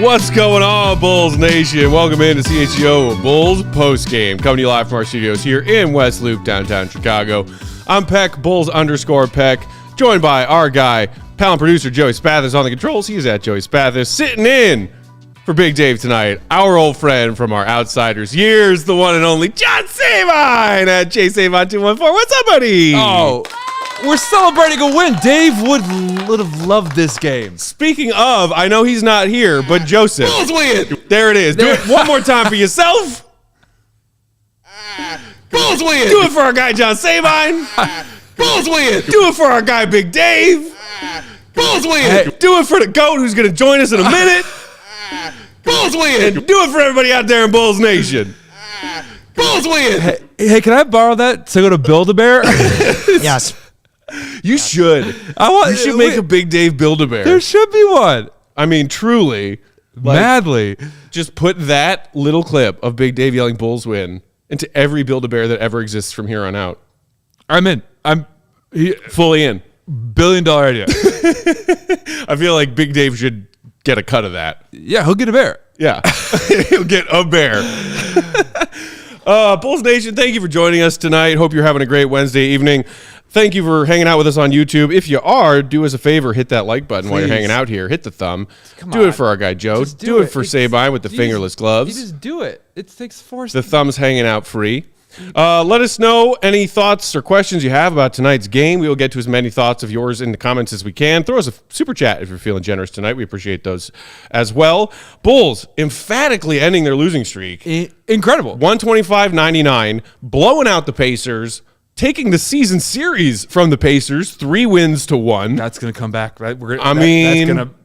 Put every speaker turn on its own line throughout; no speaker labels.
What's going on, Bulls Nation? Welcome in to CHGO Bulls Postgame, coming to you live from our studios here in West Loop, downtown Chicago. I'm Peck, Bulls_Peck, joined by our guy, pal and producer Joey Spathis on the controls. He's at Joey Spathis, sitting in for Big Dave tonight. Our old friend from our Outsiders years, the one and only John Sabine at JSavine214. What's up, buddy?
Oh, we're celebrating a win. Dave would have loved this game.
Speaking of, I know he's not here, but Joseph.
Bulls win.
There it is. Do it one more time for yourself.
Bulls win.
Do it for our guy, John Sabine.
Bulls win.
Do it for our guy, Big Dave.
Bulls win.
Hey, do it for the GOAT who's going to join us in a minute.
Bulls win.
And do it for everybody out there in Bulls Nation.
Bulls win. Hey, can I borrow that to go to Build-A-Bear?
Yes.
You should. You should make a Big Dave Build-A-Bear.
There should be one.
I mean, truly.
Madly.
Just put that little clip of Big Dave yelling Bulls win into every Build-A-Bear that ever exists from here on out.
I'm in. I'm
fully in.
$1 billion idea.
I feel like Big Dave should get a cut of that.
Yeah, he'll get a bear.
Yeah, he'll get a bear. Bulls Nation, thank you for joining us tonight. Hope you're having a great Wednesday evening. Thank you for hanging out with us on YouTube. If you are, do us a favor, hit that like button while you're hanging out here. Hit the thumb. Do it for our guy Joe. Do it for Sabine with the fingerless gloves.
You just do it. It takes force.
The thumb's hanging out free. Let us know any thoughts or questions you have about tonight's game. We will get to as many thoughts of yours in the comments as we can. Throw us a super chat if you're feeling generous tonight. We appreciate those as well. Bulls emphatically ending their losing streak.
Incredible.
125-99, blowing out the Pacers, taking the season series from the Pacers, 3-1.
That's going to come back, right?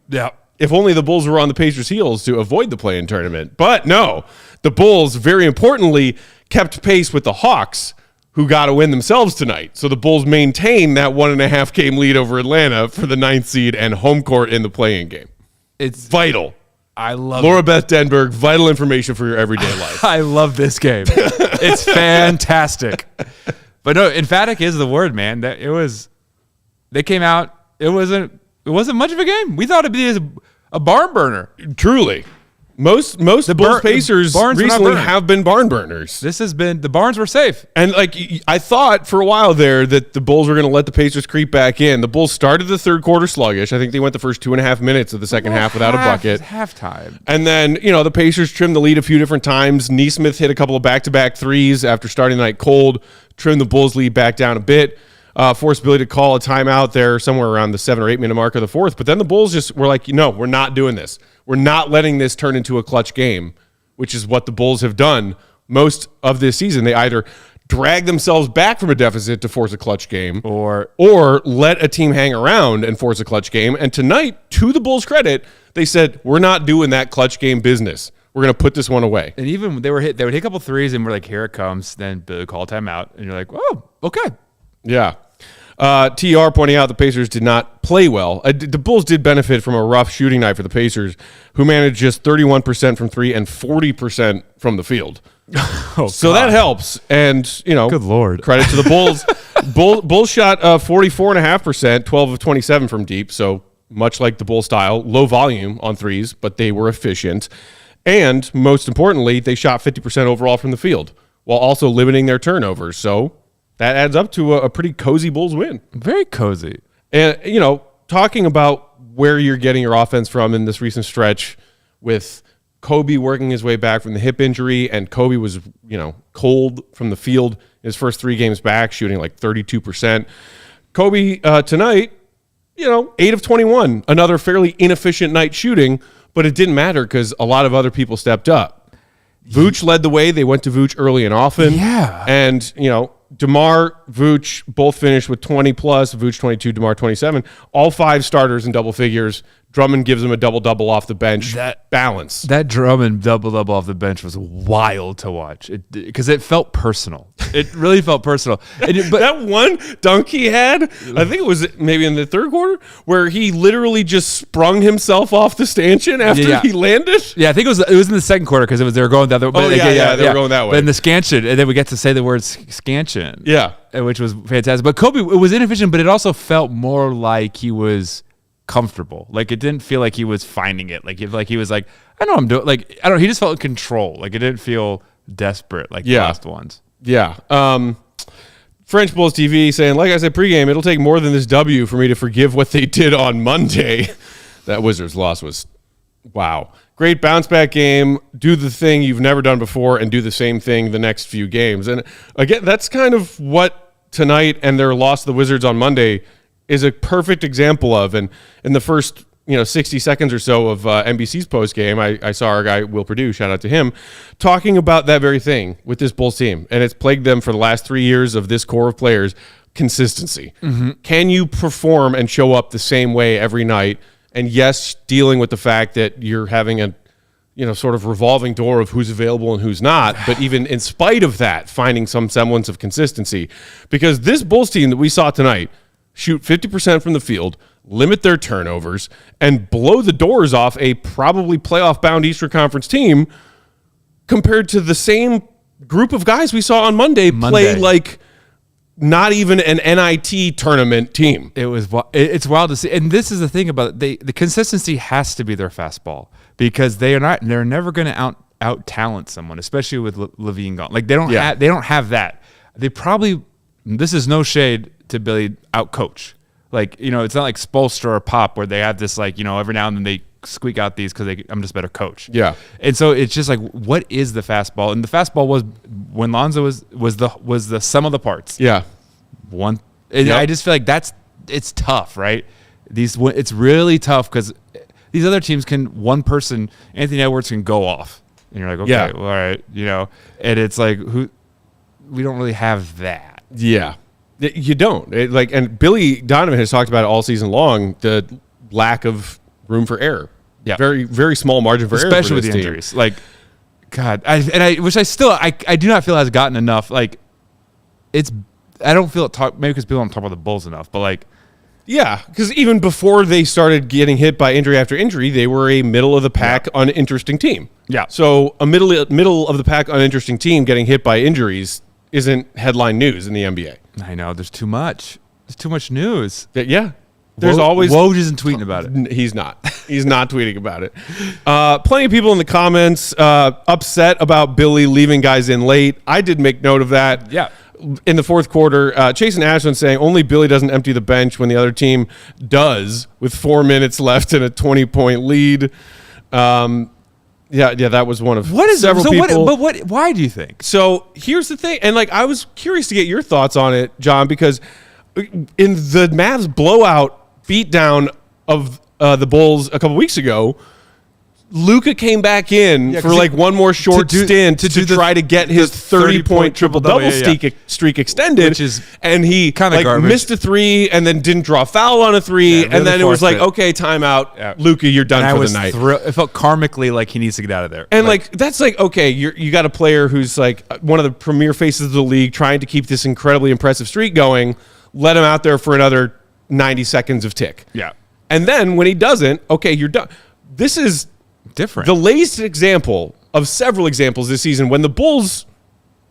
Yeah. If only the Bulls were on the Pacers' heels to avoid the play-in tournament. But no, the Bulls, very importantly, kept pace with the Hawks, who got to win themselves tonight. So the Bulls maintain that 1.5 game lead over Atlanta for the 9th seed and home court in the play-in game.
It's
vital.
I love
Laura Beth Denberg, vital information for your everyday life.
I love this game. It's fantastic. But no, emphatic is the word, man. They came out. It wasn't much of a game. We thought it'd be a barn burner.
Truly. Most Bulls Pacers recently have been barn burners.
The barns were safe.
And I thought for a while there that the Bulls were going to let the Pacers creep back in. The Bulls started the third quarter sluggish. I think they went the first 2.5 minutes of the second half without a bucket.
Halftime.
And then, the Pacers trimmed the lead a few different times. Nesmith hit a couple of back-to-back threes after starting the night cold, trimmed the Bulls lead back down a bit. Forced Billy to call a timeout there somewhere around the 7 or 8 minute mark of the fourth. But then the Bulls just were like, no, we're not doing this. We're not letting this turn into a clutch game, which is what the Bulls have done most of this season. They either drag themselves back from a deficit to force a clutch game or let a team hang around and force a clutch game. And tonight, to the Bulls' credit, they said, we're not doing that clutch game business. We're going to put this one away.
And even they would hit a couple threes and we're like, here it comes. Then Billy call timeout. And you're like, oh, okay.
Yeah. TR pointing out the Pacers did not play well. The Bulls did benefit from a rough shooting night for the Pacers, who managed just 31% from three and 40% from the field. So that helps. And,
good Lord.
Credit to the Bulls. Bulls shot 44.5%, 12 of 27 from deep. So much like the Bull style, low volume on threes, but they were efficient. And most importantly, they shot 50% overall from the field while also limiting their turnovers. So that adds up to a pretty cozy Bulls win.
Very cozy.
And, talking about where you're getting your offense from in this recent stretch with Coby working his way back from the hip injury, and Coby was, cold from the field his first 3 games back, shooting like 32%. Coby tonight, 8 of 21, another fairly inefficient night shooting, but it didn't matter because a lot of other people stepped up. Vooch led the way. They went to Vooch early and often.
Yeah.
And, DeMar, Vooch both finished with 20 plus, Vooch 22, DeMar 27. All 5 starters in double figures. Drummond gives him a double-double off the bench. That balance.
That Drummond double-double off the bench was wild to watch because it felt personal. It really felt personal.
But that one dunk he had, I think it was maybe in the third quarter, where he literally just sprung himself off the stanchion after he landed.
Yeah, I think it was in the second quarter because they were going the other way.
They were going that way.
But in the scansion, and then we get to say the word scansion.
Yeah.
Which was fantastic. But Coby, it was inefficient, but it also felt more like he was comfortable. Like it didn't feel like he was finding it. Like he was like, I know I'm doing. Like I don't. He just felt in control. Like it didn't feel desperate like the last ones.
Yeah. French Bulls TV saying, like I said pregame, it'll take more than this W for me to forgive what they did on Monday. That Wizards loss was wow. Great bounce back game. Do the thing you've never done before and do the same thing the next few games. And again, that's kind of what tonight and their loss to the Wizards on Monday is a perfect example of. And in the first 60 seconds or so of NBC's post game, I saw our guy Will Perdue, shout out to him, talking about that very thing with this Bulls team, and it's plagued them for the last 3 years of this core of players: consistency. Mm-hmm. Can you perform and show up the same way every night? And yes, dealing with the fact that you're having a sort of revolving door of who's available and who's not, but even in spite of that, finding some semblance of consistency, because this Bulls team that we saw tonight shoot 50% from the field, limit their turnovers, and blow the doors off a probably playoff-bound Eastern Conference team compared to the same group of guys we saw on Monday. Play like not even an NIT tournament team.
It's wild to see. And this is the thing about it. The consistency has to be their fastball because they're never going to out-talent someone, especially with Levine gone. Like they don't have that. They probably, this is no shade to Billy, out-coach. Like, it's not like Spoelstra or Pop where they have this, like, every now and then they squeak out these because I'm just a better coach.
Yeah.
And so it's just like, what is the fastball? And the fastball was when Lonzo was the sum of the parts.
Yeah.
And I just feel like it's tough, right? It's really tough because these other teams one person, Anthony Edwards, can go off. And you're like, okay, well, all right, and it's like, we don't really have that.
Yeah. You don't. And Billy Donovan has talked about it all season long, the lack of room for error. Yeah. Very, very small margin for error.
Especially with the injuries. Like, God. I do not feel has gotten enough. Like, I don't feel it maybe because people don't talk about the Bulls enough, but like.
Yeah, because even before they started getting hit by injury after injury, they were a middle-of-the-pack, uninteresting team.
Yeah.
So a middle-of-the-pack, uninteresting team getting hit by injuries isn't headline news in the NBA.
I know. There's too much. There's too much news.
Yeah. There's always...
Woj isn't tweeting about it.
He's not. He's not tweeting about it. Plenty of people in the comments upset about Billy leaving guys in late. I did make note of that.
Yeah.
In the fourth quarter, Chase and Ashland saying only Billy doesn't empty the bench when the other team does with 4 minutes left and a 20-point lead. Yeah, that was one of several people.
Why do you think?
So here's the thing, and I was curious to get your thoughts on it, John, because in the Mavs blowout beatdown of the Bulls a couple weeks ago, Luka came back in for one more short stint to try to get his 30-point triple-double streak extended, and he
kind of
missed a three and then didn't draw a foul on a three, and then it was like, okay, timeout, Luka, you're done for the night.
It felt karmically like he needs to get out of there.
And that's okay, you got a player who's one of the premier faces of the league trying to keep this incredibly impressive streak going, let him out there for another 90 seconds of tick.
Yeah.
And then when he doesn't, okay, you're done. This is
different.
The latest example of several examples this season when the Bulls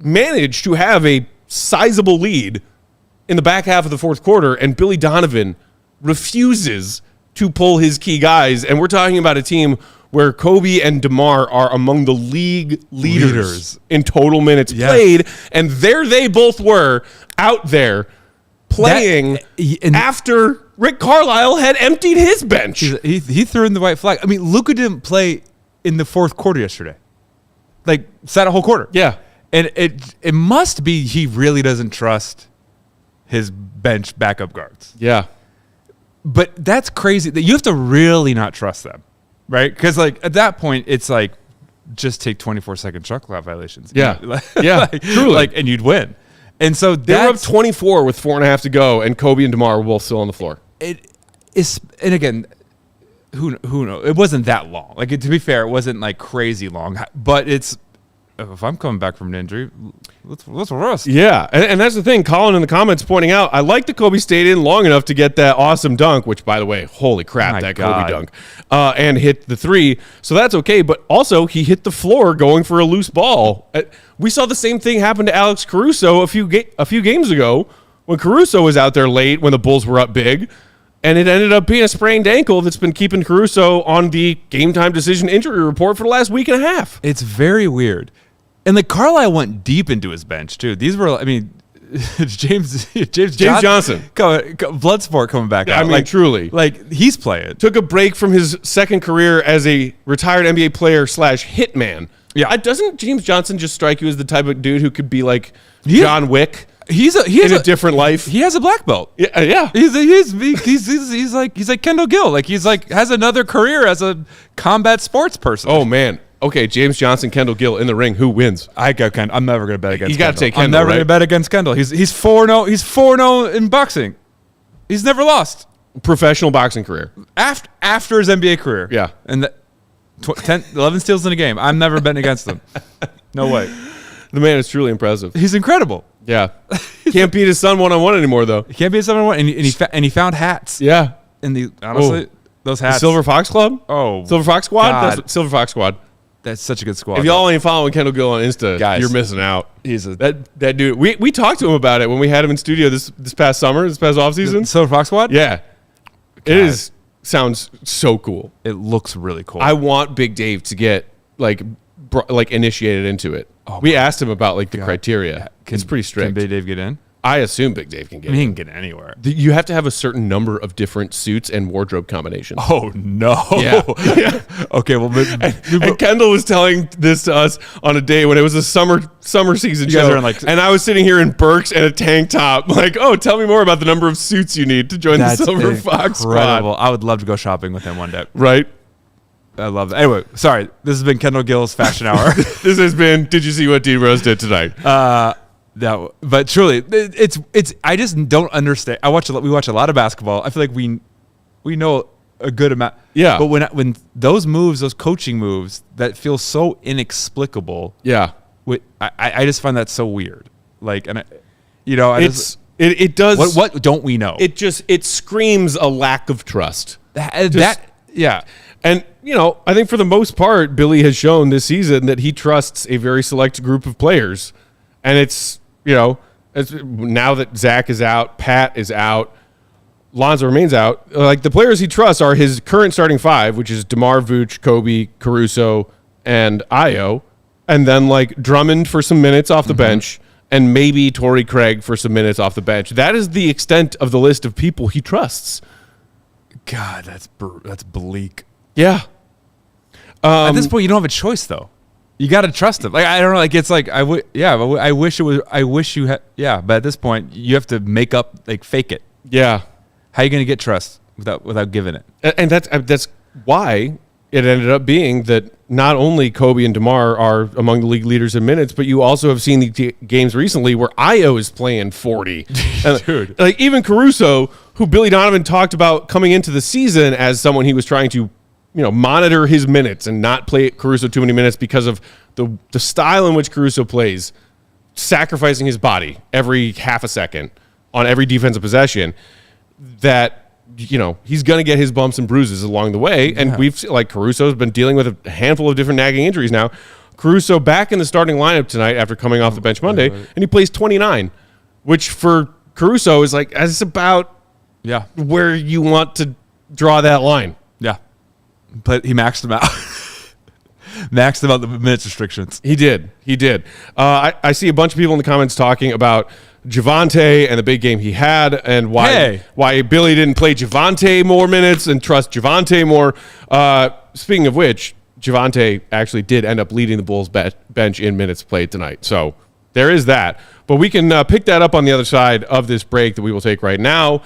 managed to have a sizable lead in the back half of the fourth quarter and Billy Donovan refuses to pull his key guys. And we're talking about a team where Coby and DeMar are among the league leaders in total minutes played. And there they both were out there playing after Rick Carlisle had emptied his bench.
He threw in the white flag. I mean, Luka didn't play in the fourth quarter yesterday. Sat a whole quarter.
Yeah.
And it must be he really doesn't trust his bench backup guards.
Yeah.
But that's crazy. That you have to really not trust them, right? Because at that point, it's just take 24-second shot clock violations.
Yeah. Truly.
And you'd win. And so
they were up 24 with 4.5 to go, and Coby and DeMar were both still on the floor.
It is, and again, who knows? It wasn't that long. Like, to be fair, it wasn't like crazy long. But it's, if I'm coming back from an injury, let's rest.
Yeah, and that's the thing. Colin in the comments pointing out, I like that Coby stayed in long enough to get that awesome dunk, which, by the way, holy crap, that
God.
Coby dunk, and hit the three. So that's okay. But also, he hit the floor going for a loose ball. We saw the same thing happen to Alex Caruso a few games ago when Caruso was out there late when the Bulls were up big. And it ended up being a sprained ankle that's been keeping Caruso on the game time decision injury report for the last week and a half.
It's very weird. And like Carlisle went deep into his bench too. These were, I mean, James Johnson, Bloodsport coming back out.
I mean, truly,
like he's playing.
Took a break from his second career as a retired NBA player / hitman. Yeah, doesn't James Johnson just strike you as the type of dude who could be like John Wick? He has a different life.
He has a black belt.
Yeah.
He's like Kendall Gill. Like he's like has another career as a combat sports person.
Oh man. Okay, James Johnson, Kendall Gill in the ring. Who wins?
I got Kendall. I'm never gonna bet against.
You got to take Kendall.
I'm never
right?
gonna bet against Kendall. He's 4-0. He's 4-0 in boxing. He's never lost.
Professional boxing career
after his NBA career.
Yeah,
and 11 steals in a game. I'm never betting against him. No way.
The man is truly impressive.
He's incredible.
Yeah, can't beat his son 1-on-1 anymore though.
He can't beat his son 1-on-1, and he found hats.
Yeah,
honestly, those hats.
The Silver Fox Club.
Oh,
Silver Fox Squad.
God.
That's Silver Fox Squad.
That's such a good squad.
If y'all ain't following Kendall Gill on Insta, guys, you're missing out. That dude. We talked to him about it when we had him in studio this past summer, this past offseason.
Silver Fox Squad?
Yeah. God. Sounds so cool.
It looks really cool.
I want Big Dave to get like initiated into it. We asked him about like the criteria. It's pretty strict.
Can Big Dave get in?
I assume Big Dave can get in.
He can get anywhere.
You have to have a certain number of different suits and wardrobe combinations.
Oh, no.
Yeah.
Okay, well,
and Kendall was telling this to us on a day when it was a summer season show. And I was sitting here in Berks and a tank top. Like, oh, tell me more about the number of suits you need to join the Silver Fox Squad.
I would love to go shopping with him one day.
Right.
I love that. Anyway, sorry. This has been Kendall Gill's Fashion Hour.
This has been, did you see what D Rose did tonight?
No, but truly, it's. I just don't understand. We watch a lot of basketball. I feel like we know a good amount.
Yeah.
But when those moves, those coaching moves, that feel so inexplicable.
Yeah.
I just find that so weird. Like, and
it does.
What don't we know?
It screams a lack of trust.
Yeah.
And, I think for the most part, Billy has shown this season that he trusts a very select group of players. And it's now that Zach is out, Pat is out, Lonzo remains out, like the players he trusts are his current starting five, which is DeMar, Vooch, Coby, Caruso, and Ayo. And then like Drummond for some minutes off the bench and maybe Torrey Craig for some minutes off the bench. That is the extent of the list of people he trusts.
God, that's bleak.
Yeah.
At this point, you don't have a choice, though. You got to trust him. Like, I don't know. Like, it's like, I wish it was, I wish you had, but at this point, you have to make up, like, fake it.
Yeah.
How are you going to get trust without giving it?
And that's why it ended up being that not only Coby and DeMar are among the league leaders in minutes, but you also have seen the games recently where Ayo is playing 40.
Dude.
Like, even Caruso, who Billy Donovan talked about coming into the season as someone he was trying to monitor his minutes and not play Caruso too many minutes because of the style in which Caruso plays, sacrificing his body every half a second on every defensive possession, that, he's going to get his bumps and bruises along the way. And Caruso's been dealing with a handful of different nagging injuries now. Caruso back in the starting lineup tonight after coming off the bench Monday, and he plays 29, which for Caruso is like, that's about where you want to draw that line.
Yeah. But he maxed them out. Maxed them out the minutes restrictions.
He did. I see a bunch of people in the comments talking about Javonte and the big game he had and why Billy didn't play Javonte more minutes and trust Javonte more. Speaking of which, Javonte actually did end up leading the Bulls bench in minutes played tonight. So there is that. But we can pick that up on the other side of this break that we will take right now.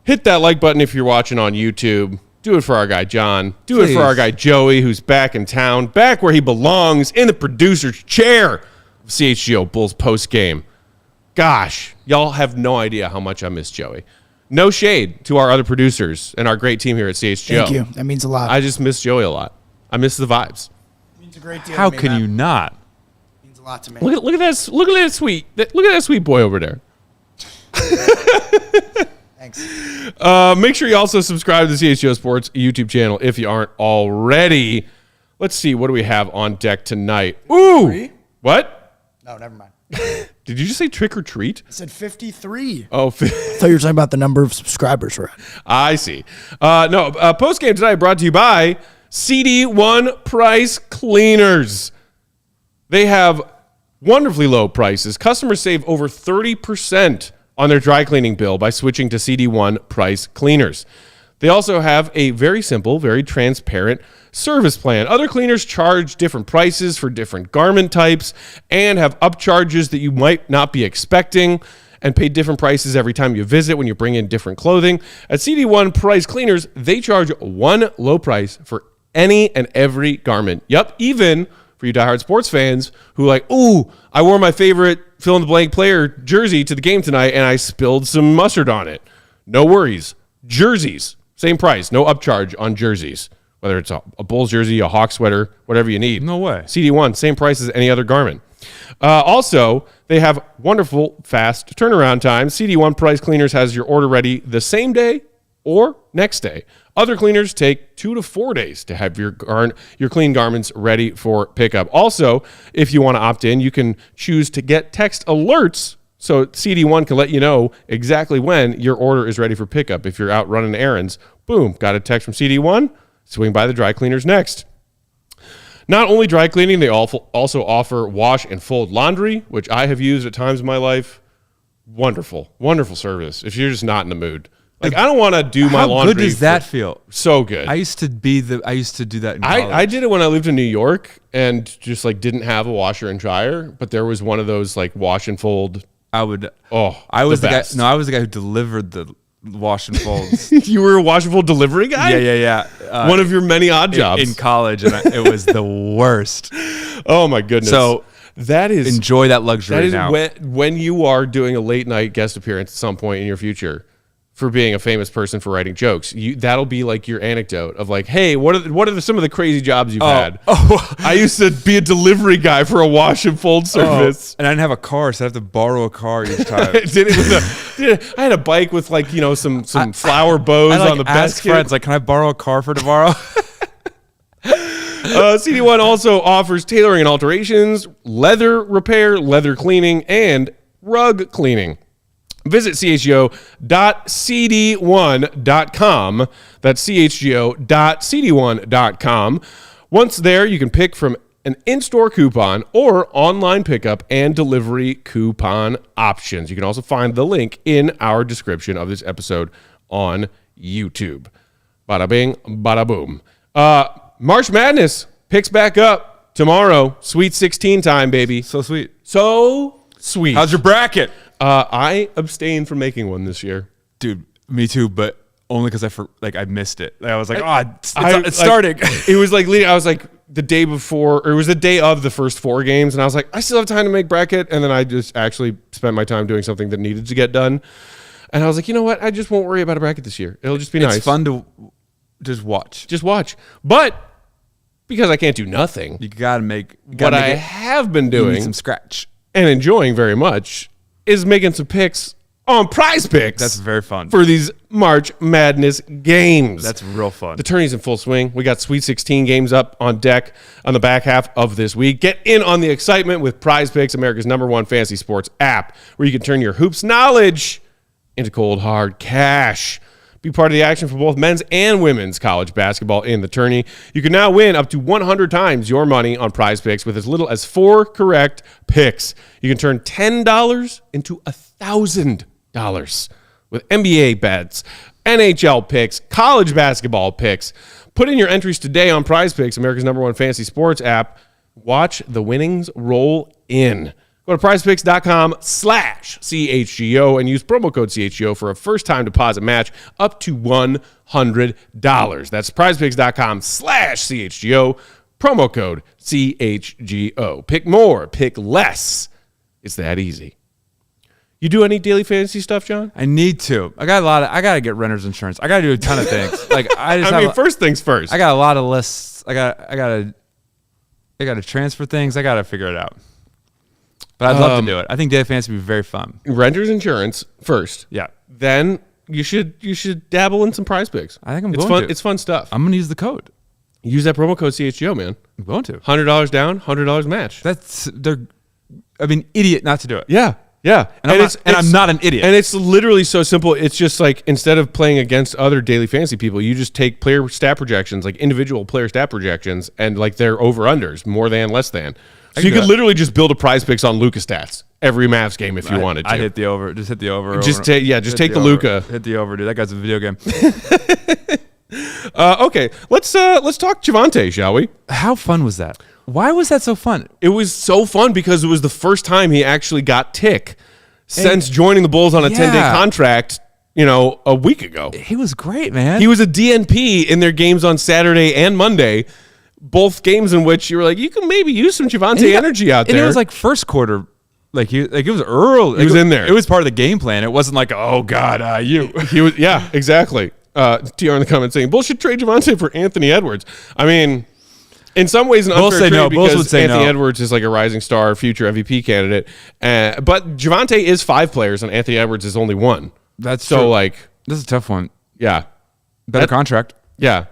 Hit that like button if you're watching on YouTube. Do it for our guy, John. Do it for our guy, Joey, who's back in town, back where he belongs, in the producer's chair of CHGO Bulls Postgame. gosh, y'all have no idea how much I miss Joey. No shade to our other producers and our great team here at CHGO.
Thank you. That means a lot.
I just miss Joey a lot. I miss the vibes.
It means a great deal.
How
to me,
can
man.
you not?
It means a lot to me.
Look at that sweet boy over there.
Thanks.
Make sure you also subscribe to the CHGO Sports YouTube channel if you aren't already. Let's see, what do we have on deck tonight? Ooh,
3?
what?
No, never mind.
Did you just say trick or treat?
I said 53.
Oh,
I thought you were talking about the number of subscribers we're at.
I see. Postgame tonight brought to you by CD1 Price Cleaners. They have wonderfully low prices. Customers save over 30% on their dry cleaning bill by switching to CD1 Price Cleaners. They also have a very simple, very transparent service plan. Other cleaners charge different prices for different garment types and have upcharges that you might not be expecting and pay different prices every time you visit when you bring in different clothing. At CD1 Price Cleaners, they charge one low price for any and every garment. Yep, even for you diehard sports fans who like, ooh, I wore my favorite fill-in-the-blank player jersey to the game tonight and I spilled some mustard on it. No worries. Jerseys, same price, no upcharge on jerseys. Whether it's a Bulls jersey, a Hawk sweater, whatever you need.
No way.
CD1, same price as any other garment. Also, they have wonderful, fast turnaround times. CD1 Price Cleaners has your order ready the same day or next day. Other cleaners take 2 to 4 days to have your clean garments ready for pickup. Also, if you want to opt in, you can choose to get text alerts so CD1 can let you know exactly when your order is ready for pickup. If you're out running errands, boom, got a text from CD1, swing by the dry cleaners next. Not only dry cleaning, they also offer wash and fold laundry, which I have used at times in my life. Wonderful, wonderful service if you're just not in the mood. Like, I don't want to do my laundry.
How good does that feel?
So good.
I used to do that in college.
I did it when I lived in New York and just like didn't have a washer and dryer, but there was one of those like wash and fold.
I was the guy. No, I was the guy who delivered the wash and folds.
You were a wash and fold delivery guy?
Yeah.
One of your many odd jobs.
In college, and it was the worst.
Oh my goodness. So that is
enjoy that luxury
that is
now.
When you are doing a late night guest appearance at some point in your future for being a famous person for writing jokes, that'll be like your anecdote of like, hey, what are some of the crazy jobs you've had? I used to be a delivery guy for a wash and fold service.
And I didn't have a car, so I have to borrow a car each time.
I had a bike with like, some flower bows on the basket.
Friends, like, can I borrow a car for tomorrow?
CD1 also offers tailoring and alterations, leather repair, leather cleaning, and rug cleaning. Visit chgo.cd1.com. That's chgo.cd1.com. Once there, you can pick from an in-store coupon or online pickup and delivery coupon options. You can also find the link in our description of this episode on YouTube. Bada bing, bada boom. March Madness picks back up tomorrow. Sweet 16 time, baby.
So sweet.
So sweet.
How's your bracket?
I abstained from making one this year.
Dude, me too, but only because I missed it. I was like, it's starting.
It was like I was like the day before, or it was the day of the first 4 games, and I was like, I still have time to make bracket, and then I just actually spent my time doing something that needed to get done, and I was like, you know what? I just won't worry about a bracket this year. It'll just be nice.
It's fun to just watch.
But because I can't do nothing,
you gotta make
what I have been doing
some scratch
and enjoying very much is making some picks on Prize Picks.
That's very fun.
For these March Madness games.
That's real fun.
The tourney's in full swing. We got Sweet 16 games up on deck on the back half of this week. Get in on the excitement with Prize Picks, America's #1 fantasy sports app, where you can turn your hoops knowledge into cold, hard cash. Be part of the action for both men's and women's college basketball in the tourney. You can now win up to 100 times your money on Prize Picks with as little as 4 correct picks. You can turn $10 into $1,000 with NBA bets, NHL picks, college basketball picks. Put in your entries today on Prize Picks, America's #1 fantasy sports app. Watch the winnings roll in. Go to prizepicks.com/CHGO and use promo code CHGO for a first-time deposit match up to $100. That's prizepicks.com/CHGO, promo code CHGO. Pick more, pick less. It's that easy. You do any daily fantasy stuff, John?
I need to. I got to get renter's insurance. I got to do a ton of things. Like
First things first.
I got a lot of lists. I got to transfer things. I got to figure it out. But I'd love to do it. I think daily fantasy would be very fun.
Renter's insurance first.
Yeah.
Then you should dabble in some prize picks.
I think
it's
going
fun.
to.
It's fun stuff.
I'm going to use the code.
Use that promo code CHGO, man.
I'm going to.
$100 down, $100 match.
Idiot not to do it.
Yeah. Yeah.
And I'm not an idiot.
And it's literally so simple. It's just like, instead of playing against other daily fantasy people, you just take player stat projections, like individual player stat projections, and like their over-unders, more than, less than. So you could literally just build a prize picks on Luka stats every Mavs game if you wanted to.
I hit the over. Just hit the over.
Just take the Luka.
Hit the over, dude. That guy's a video game.
Okay, let's talk Javonte, shall we?
How fun was that? Why was that so fun?
It was so fun because it was the first time he actually got tick since joining the Bulls on a 10-day contract, a week ago.
He was great, man.
He was a DNP in their games on Saturday and Monday, both games in which you were like, you can maybe use some Javonte energy out there.
And it was like first quarter. It was early.
He was in there.
It was part of the game plan. It wasn't like, oh God, you.
He was, yeah, exactly. TR in the comments saying, Bulls should trade Javonte for Anthony Edwards. I mean, in some ways, an unfair trade because Anthony Edwards is like a rising star, future MVP candidate. But Javonte is 5 players, and Anthony Edwards is only 1.
That's
so
true.
like,
this is a tough one.
Yeah,
better contract.
Yeah.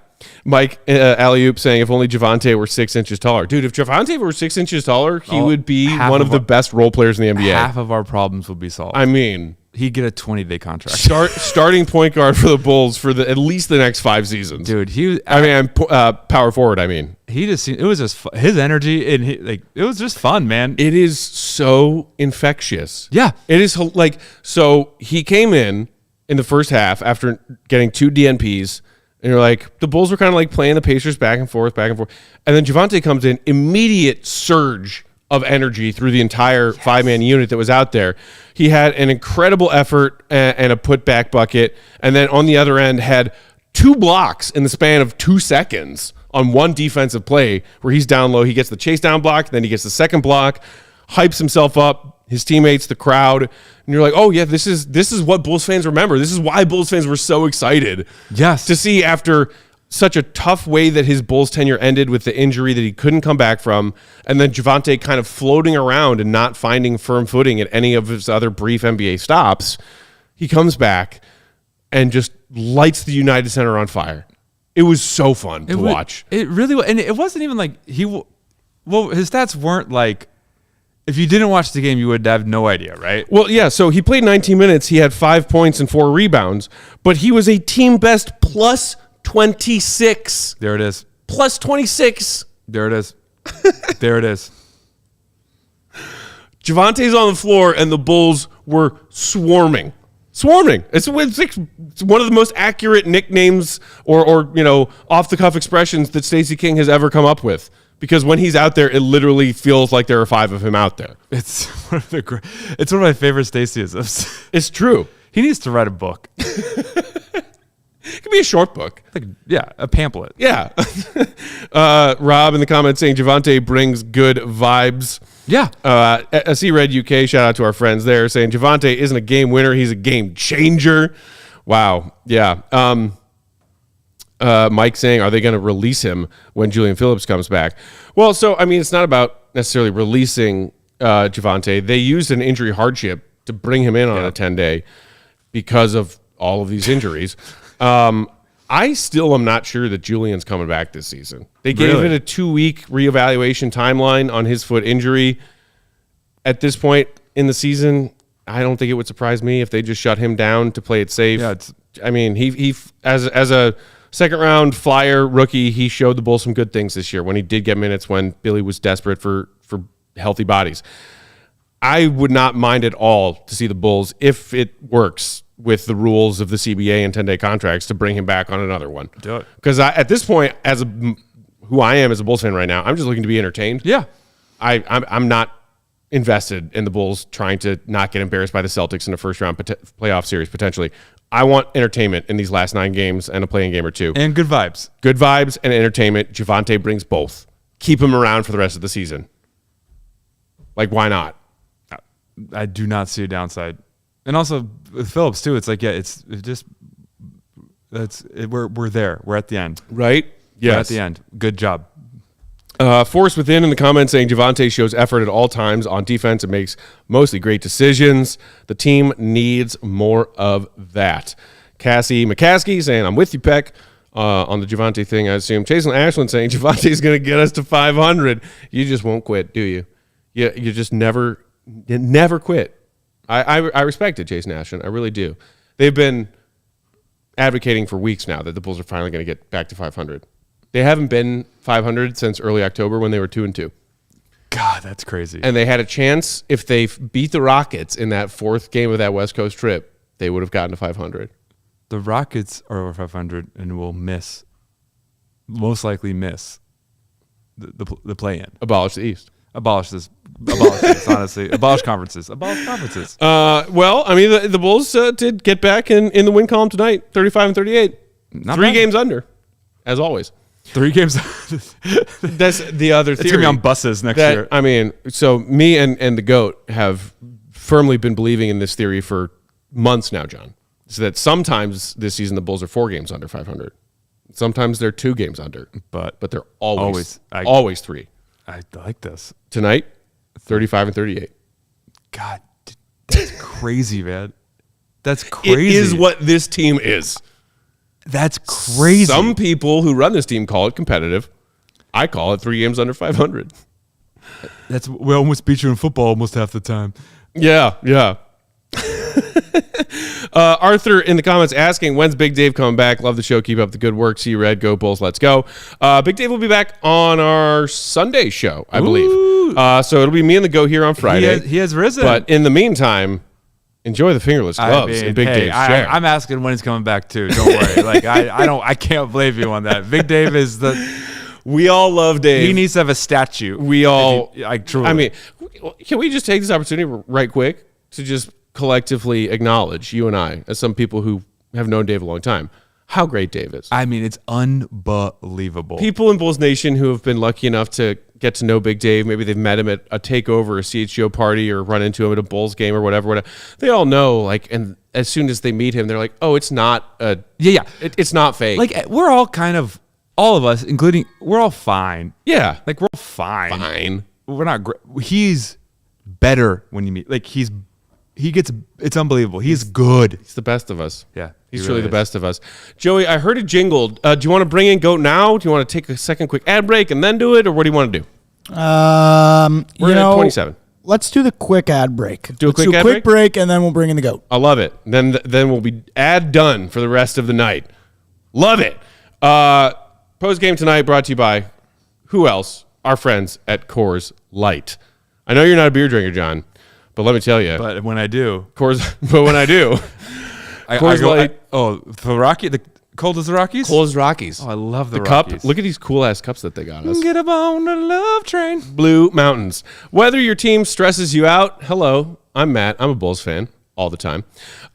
Mike Alley-oop saying, if only Javonte were 6 inches taller. Dude, if Javonte were 6 inches taller, he would be one of the best role players in the NBA.
Half of our problems would be solved.
I mean,
he'd get a 20-day contract.
Starting point guard for the Bulls for at least the next 5 seasons.
Dude,
power forward, I mean.
It was just his energy, and it was just fun, man.
It is so infectious.
Yeah.
It is so he came in the first half after getting 2 DNPs. And you're like, the Bulls were kind of like playing the Pacers back and forth. And then Javonte comes in, immediate surge of energy through the entire 5-man unit that was out there. He had an incredible effort and a putback bucket. And then on the other end had 2 blocks in the span of 2 seconds on one defensive play where he's down low. He gets the chase down block. Then he gets the second block, hypes himself up, his teammates, the crowd. And you're like, oh, yeah, this is what Bulls fans remember. This is why Bulls fans were so excited.
Yes.
To see after such a tough way that his Bulls tenure ended with the injury that he couldn't come back from, and then Javonte kind of floating around and not finding firm footing at any of his other brief NBA stops. He comes back and just lights the United Center on fire. It was so fun to watch.
It really was. And it wasn't even like his stats weren't like, if you didn't watch the game, you would have no idea, right?
Well, yeah, so he played 19 minutes. He had 5 points and 4 rebounds, but he was a team best plus 26.
There it is.
Plus 26.
There it is. There it is.
Javonte's on the floor, and the Bulls were swarming. It's one of the most accurate nicknames or off-the-cuff expressions that Stacey King has ever come up with. Because when he's out there, it literally feels like there are 5 of him out there.
It's one of my favorite Staceyisms.
It's true.
He needs to write a book.
It could be a short book.
A pamphlet.
Yeah. Rob in the comments saying Javonte brings good vibes.
Yeah.
SC Red UK, shout out to our friends there, saying Javonte isn't a game winner, he's a game changer. Wow. Yeah. Mike saying, are they going to release him when Julian Phillips comes back? Well, so, I mean, it's not about necessarily releasing Javonte. They used an injury hardship to bring him in on a 10-day because of all of these injuries. I still am not sure that Julian's coming back this season. They gave it a 2-week reevaluation timeline on his foot injury. At this point in the season, I don't think it would surprise me if they just shut him down to play it safe.
Yeah,
he as a second-round flyer rookie, he showed the Bulls some good things this year when he did get minutes when Billy was desperate for healthy bodies. I would not mind at all to see the Bulls, if it works with the rules of the CBA and 10-day contracts, to bring him back on another one.
Do it.
Because at this point, who I am as a Bulls fan right now, I'm just looking to be entertained.
Yeah.
I'm not invested in the Bulls trying to not get embarrassed by the Celtics in a first-round playoff series, potentially. I want entertainment in these last 9 games and a playing game or 2.
And good vibes.
Good vibes and entertainment. Javonte brings both. Keep him around for the rest of the season. Like, why not?
I do not see a downside. And also with Phillips too, it's like, yeah, we're there. We're at the end.
Right? Yes.
We're at the end. Good job.
Force within in the comments saying Javonte shows effort at all times on defense and makes mostly great decisions. The team needs more of that. Cassie McCaskey saying, I'm with you, Peck, on the Javonte thing, I assume. Chasen Ashland saying Javonte's going to get us to 500. You just won't quit, do you? You just never quit. I respect it, Jason Ashland. I really do. They've been advocating for weeks now that the Bulls are finally going to get back to 500. They haven't been 500 since early October when they were 2-2.
God, that's crazy.
And they had a chance if they beat the Rockets in that fourth game of that West Coast trip, they would have gotten to 500.
The Rockets are over 500 and will most likely miss the play-in.
Abolish the East.
Abolish this, honestly. Abolish conferences.
Well, I mean, the Bulls did get back in the win column tonight, 35-38.
Not
3
bad.
games under, as always.
3 games.
That's the other theory.
It's going to be on buses next year.
I mean, so me and the GOAT have firmly been believing in this theory for months now, John. So that sometimes this season the Bulls are 4 games under 500. Sometimes they're 2 games under. But they're always 3.
I like this.
Tonight, 35-38.
God, that's crazy, man. That's crazy.
It is what this team is.
That's crazy.
Some people who run this team call it competitive. I call it 3 games under 500.
We almost beat you in football almost half the time.
Yeah. Arthur in the comments asking, when's Big Dave coming back? Love the show. Keep up the good work. See you, Red. Go Bulls. Let's go. Big Dave will be back on our Sunday show, I believe. So it'll be me and the Go here on Friday.
He has risen.
But in the meantime, enjoy the fingerless gloves in Big Dave's chair.
I'm asking when he's coming back too. Don't worry. Like I can't blame you on that. Big Dave is
we all love Dave.
He needs to have a statue.
Truly.
I
mean, can we just take this opportunity right quick to just collectively acknowledge, you and I, as some people who have known Dave a long time, how great Dave is.
I mean, it's unbelievable.
People in Bulls Nation who have been lucky enough to get to know Big Dave, maybe they've met him at a takeover, a CHGO party, or run into him at a Bulls game or whatever. They all know, like, and as soon as they meet him, they're like, oh, it's not it's not fake.
Like, we're all kind of, all of us, including, we're all fine.
Yeah.
Like, we're all fine. We're not great. He's better when you meet. Like, it's unbelievable. He's good.
He's the best of us.
Yeah.
He's really the best of us. Joey, I heard it jingled. Do you want to bring in GOAT now? Do you want to take a second quick ad break and then do it? Or what do you want to do? We're at 27.
Let's do the quick ad break.
Let's do a quick
break, and then we'll bring in the GOAT.
I love it. Then we'll be ad done for the rest of the night. Love it. Post game tonight brought to you by who else? Our friends at Coors Light. I know you're not a beer drinker, John, but let me tell you.
But when I do.
Coors Light.
The cold as the Rockies?
Cold as Rockies.
Oh, I love the
Rockies.
Cup.
Look at these cool-ass cups that they got us.
Get up on the love train.
Blue Mountains. Whether your team stresses you out, hello, I'm Matt. I'm a Bulls fan all the time.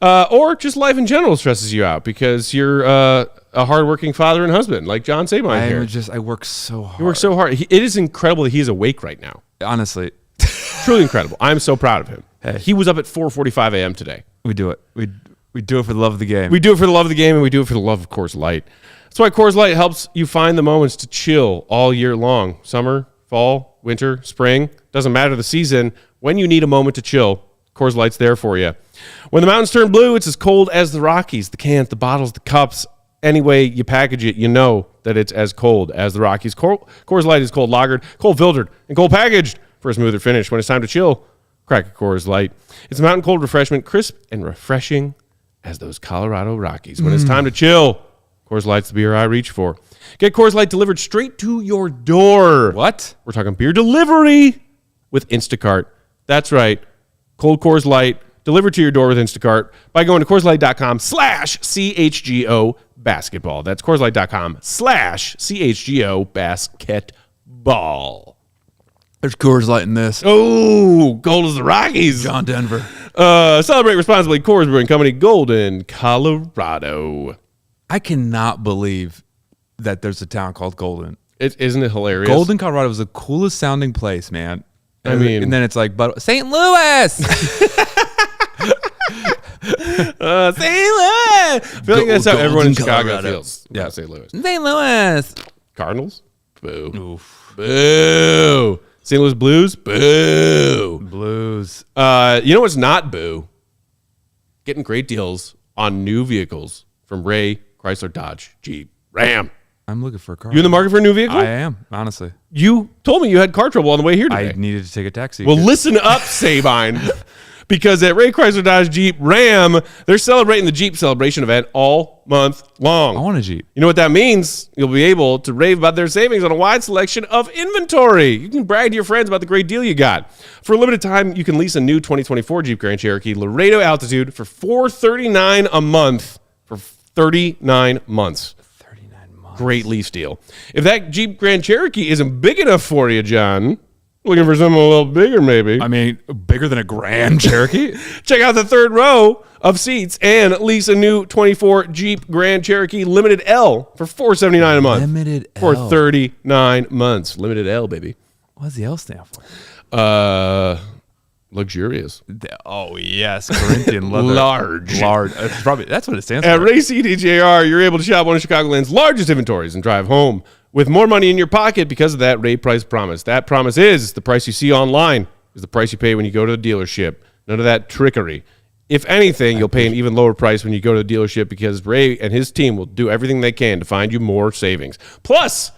Or just life in general stresses you out because you're a hardworking father and husband like John Sabine here.
I work so hard.
You work so hard. It is incredible that he's awake right now.
Honestly.
Truly incredible. I'm so proud of him.
Hey.
He was up at 4:45 a.m. today.
We do it. We do it for the love of the game.
We do it for the love of the game, and we do it for the love of Coors Light. That's why Coors Light helps you find the moments to chill all year long. Summer, fall, winter, spring, doesn't matter the season. When you need a moment to chill, Coors Light's there for you. When the mountains turn blue, it's as cold as the Rockies. The cans, the bottles, the cups. Any way you package it, you know that it's as cold as the Rockies. Coors Light is cold lagered, cold filtered, and cold packaged for a smoother finish. When it's time to chill, crack a Coors Light. It's a mountain cold refreshment, crisp and refreshing as those Colorado Rockies. When it's time to chill, Coors Light's the beer I reach for. Get Coors Light delivered straight to your door.
What?
We're talking beer delivery with Instacart. That's right. Cold Coors Light delivered to your door with Instacart by going to CoorsLight.com/CHGO basketball. That's CoorsLight.com/CHGO basketball.
There's Coors Light in this.
Oh, cold as the Rockies.
John Denver.
Celebrate responsibly. Coors Brewing Company, Golden, Colorado.
I cannot believe that there's a town called Golden.
Isn't it hilarious?
Golden, Colorado is the coolest sounding place, man.
I mean,
and then it's like, but St. Louis.
I feel like that's how everyone in Chicago feels.
Yeah,
St. Louis.
St. Louis.
Cardinals? Boo.
Oof.
Boo. St. Louis Blues? Boo.
Blues.
You know what's not boo? Getting great deals on new vehicles from Ray, Chrysler, Dodge, Jeep, Ram.
I'm looking for a car.
You in the market for a new vehicle?
I am, honestly.
You told me you had car trouble on the way here today.
I needed to take a taxi.
Well, listen up, Sabine. Because at Ray Chrysler Dodge Jeep Ram, they're celebrating the Jeep Celebration event all month long.
I want a Jeep.
You know what that means? You'll be able to rave about their savings on a wide selection of inventory. You can brag to your friends about the great deal you got. For a limited time, you can lease a new 2024 Jeep Grand Cherokee Laredo Altitude for $439 a month for 39 months.
39 months.
Great lease deal. If that Jeep Grand Cherokee isn't big enough for you, John, looking for something a little bigger maybe.
I mean, bigger than a Grand Cherokee?
Check out the third row of seats and lease a new 24 Jeep Grand Cherokee Limited L for $479 a month.
Limited L.
For 39 months. Limited L, baby.
What does the L stand for?
Luxurious.
Oh, yes. Corinthian leather.
Large.
That's what it stands
At
for.
Ray CDJR, you're able to shop one of Chicagoland's largest inventories and drive home with more money in your pocket because of that Ray price promise. That promise is the price you see online is the price you pay when you go to the dealership. None of that trickery. If anything, you'll pay an even lower price when you go to the dealership because Ray and his team will do everything they can to find you more savings. Plus,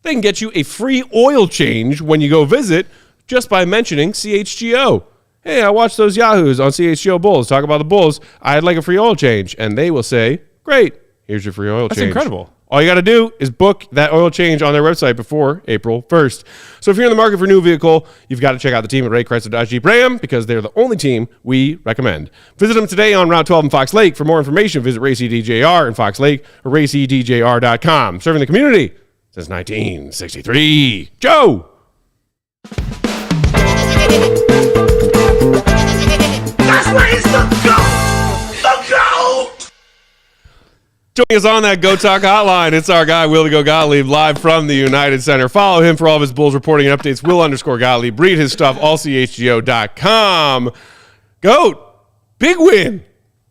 they can get you a free oil change when you go visit just by mentioning CHGO. Hey, I watched those Yahoos on CHGO Bulls talk about the Bulls. I'd like a free oil change. And they will say, great, here's your free oil change.
That's incredible.
All you got to do is book that oil change on their website before April 1st. So if you're in the market for a new vehicle, you've got to check out the team at Ray Chrysler Dodge Jeep Ram because they're the only team we recommend. Visit them today on Route 12 in Fox Lake. For more information, visit Ray CDJR in Fox Lake or raycdjr.com. Serving the community since 1963. Joe!
That's where it's the GOAT! The GOAT!
Joining us on that Go Talk hotline, it's our guy, Will Gottlieb, live from the United Center. Follow him for all of his Bulls reporting and updates. Will_Gottlieb. Read his stuff, allchgo.com. Goat, big win.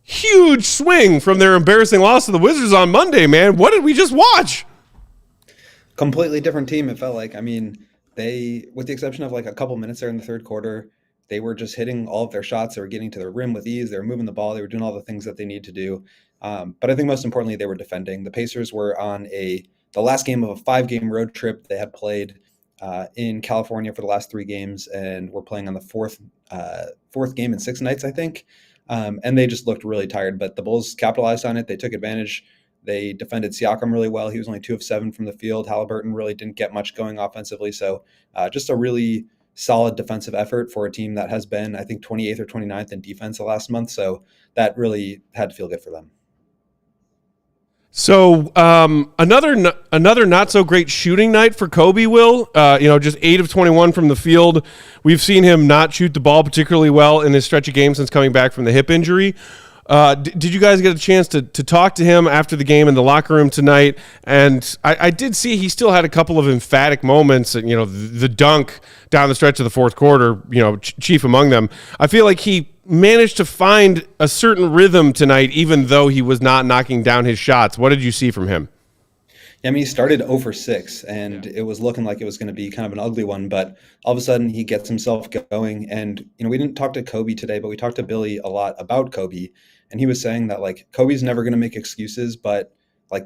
Huge swing from their embarrassing loss to the Wizards on Monday, man. What did we just watch?
Completely different team, it felt like. I mean, they, with the exception of like a couple minutes there in the third quarter, they were just hitting all of their shots. They were getting to their rim with ease. They were moving the ball. They were doing all the things that they need to do. But I think most importantly, they were defending. The Pacers were on the last game of a 5-game road trip. They had played in California for the last 3 games and were playing on the fourth game in 6 nights, I think. And they just looked really tired, but the Bulls capitalized on it. They took advantage. They defended Siakam really well. He was only 2 of 7 from the field. Halliburton really didn't get much going offensively. So just a really solid defensive effort for a team that has been, I think, 28th or 29th in defense the last month. So that really had to feel good for them.
So another not so great shooting night for Coby. Will just 8 of 21 from the field. We've seen him not shoot the ball particularly well in his stretch of games since coming back from the hip injury. Did you guys get a chance to talk to him after the game in the locker room tonight? And I did see he still had a couple of emphatic moments. And the dunk down the stretch of the fourth quarter, chief among them. I feel like he managed to find a certain rhythm tonight, even though he was not knocking down his shots. What did you see from him?
Yeah, I mean, he started 0 for 6, and it was looking like it was going to be kind of an ugly one. But all of a sudden, he gets himself going. And, we didn't talk to Coby today, but we talked to Billy a lot about Coby. And he was saying that, Coby's never going to make excuses, but,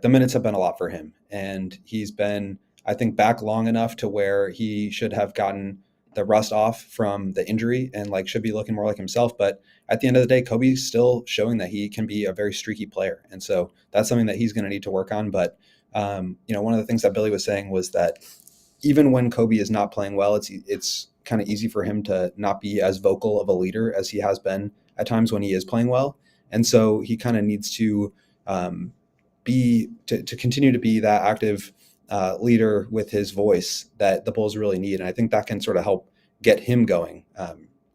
the minutes have been a lot for him. And he's been, I think, back long enough to where he should have gotten the rust off from the injury and, should be looking more like himself. But at the end of the day, Coby's still showing that he can be a very streaky player. And so that's something that he's going to need to work on. But, one of the things that Billy was saying was that even when Coby is not playing well, it's kind of easy for him to not be as vocal of a leader as he has been at times when he is playing well. And so he kind of needs to continue to be that active leader with his voice that the Bulls really need. And I think that can sort of help get him going.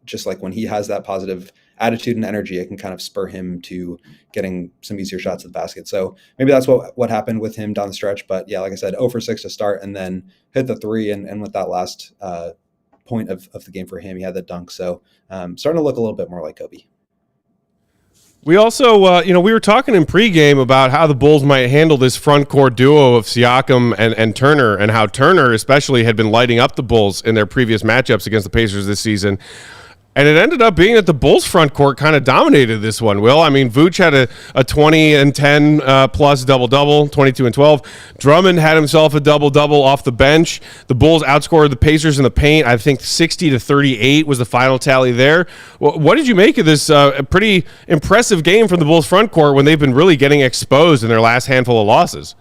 Just like when he has that positive attitude and energy, it can kind of spur him to getting some easier shots at the basket. So maybe that's what happened with him down the stretch. But yeah, like I said, 0 for 6 to start and then hit the 3. And with that last point of the game for him, he had the dunk. So starting to look a little bit more like Coby.
We also, we were talking in pregame about how the Bulls might handle this front court duo of Siakam and Turner, and how Turner especially had been lighting up the Bulls in their previous matchups against the Pacers this season. And it ended up being that the Bulls front court kind of dominated this one, Will. I mean, Vooch had a 20 and 10 plus double-double, 22 and 12. Drummond had himself a double-double off the bench. The Bulls outscored the Pacers in the paint. I think 60-38 was the final tally there. What did you make of this pretty impressive game from the Bulls front court when they've been really getting exposed in their last handful of losses?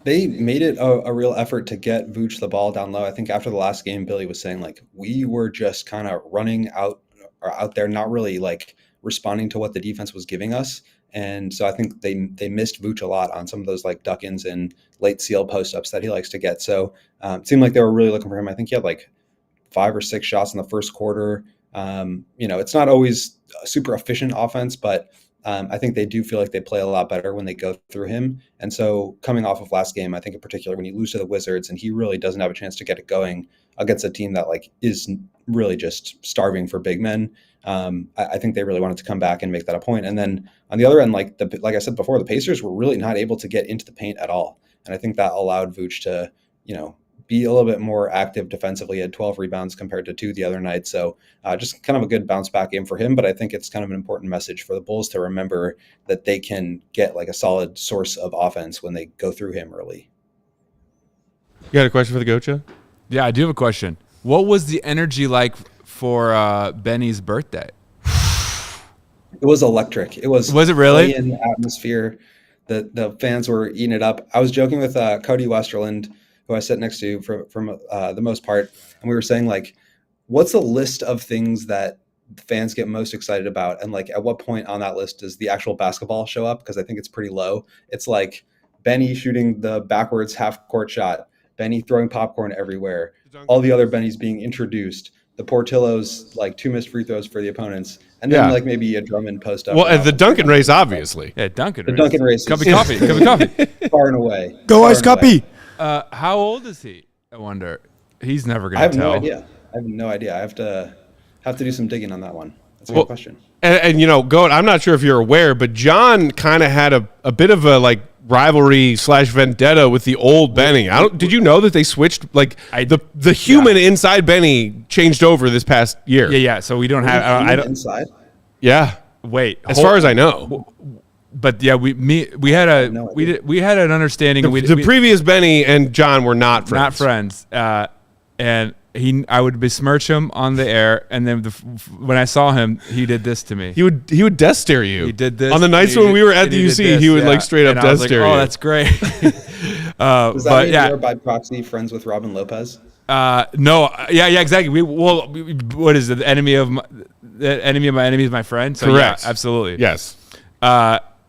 They made it a real effort to get Vooch the ball down low. I think after the last game, Billy was saying, like, we were just kind of running out there, not really like responding to what the defense was giving us. And so I think they missed Vooch a lot on some of those like duck-ins and late seal post-ups that he likes to get. So it seemed like they were really looking for him. I think he had like 5 or 6 shots in the first quarter. It's not always a super efficient offense, but I think they do feel like they play a lot better when they go through him. And so coming off of last game, I think in particular when you lose to the Wizards and he really doesn't have a chance to get it going against a team that like is really just starving for big men, I think they really wanted to come back and make that a point. And then on the other end, like I said before, the Pacers were really not able to get into the paint at all. And I think that allowed Vooch to, be a little bit more active defensively. He had 12 rebounds compared to 2 the other night. So just kind of a good bounce back game for him. But I think it's kind of an important message for the Bulls to remember that they can get like a solid source of offense when they go through him early.
You got a question for the Gocha?
Yeah, I do have a question. What was the energy like for Benny's birthday?
It was electric. Was
it really?
In the atmosphere. The fans were eating it up. I was joking with Cody Westerland, who I sit next to from the most part. And we were saying, like, what's the list of things that the fans get most excited about? And like, at what point on that list does the actual basketball show up? Because I think it's pretty low. It's like Benny shooting the backwards half court shot, Benny throwing popcorn everywhere, all the other Bennys being introduced, the Portillo's like 2 missed free throws for the opponents, and then like maybe a Drummond post up.
Well, the Duncan race, obviously.
Yeah, Duncan
race. The Duncan race.
Cup of coffee.
Far and away.
Go Ice Cuppy.
How old is he? I wonder. He's never going to tell.
I have no idea. I have to do some digging on that one. That's a good question.
And Goat, I'm not sure if you're aware, but John kind of had a bit of a like rivalry / vendetta with the old Benny. Did you know that they switched the human inside Benny changed over this past year?
Yeah. So we don't have I don't
inside.
Yeah.
Wait.
As far as I know.
But yeah, we had an understanding.
The previous Benny and John were not friends.
Not friends. And I would besmirch him on the air, and then when I saw him, he did this to me.
He would death stare you.
He did this
on the nights when we were at the UC. He would like straight up death stare you.
Oh, that's great.
Was that you were by proxy friends with Robin Lopez?
No. Yeah, exactly. What is it? The enemy of my enemy is my friend. So,
correct.
Yeah, absolutely.
Yes.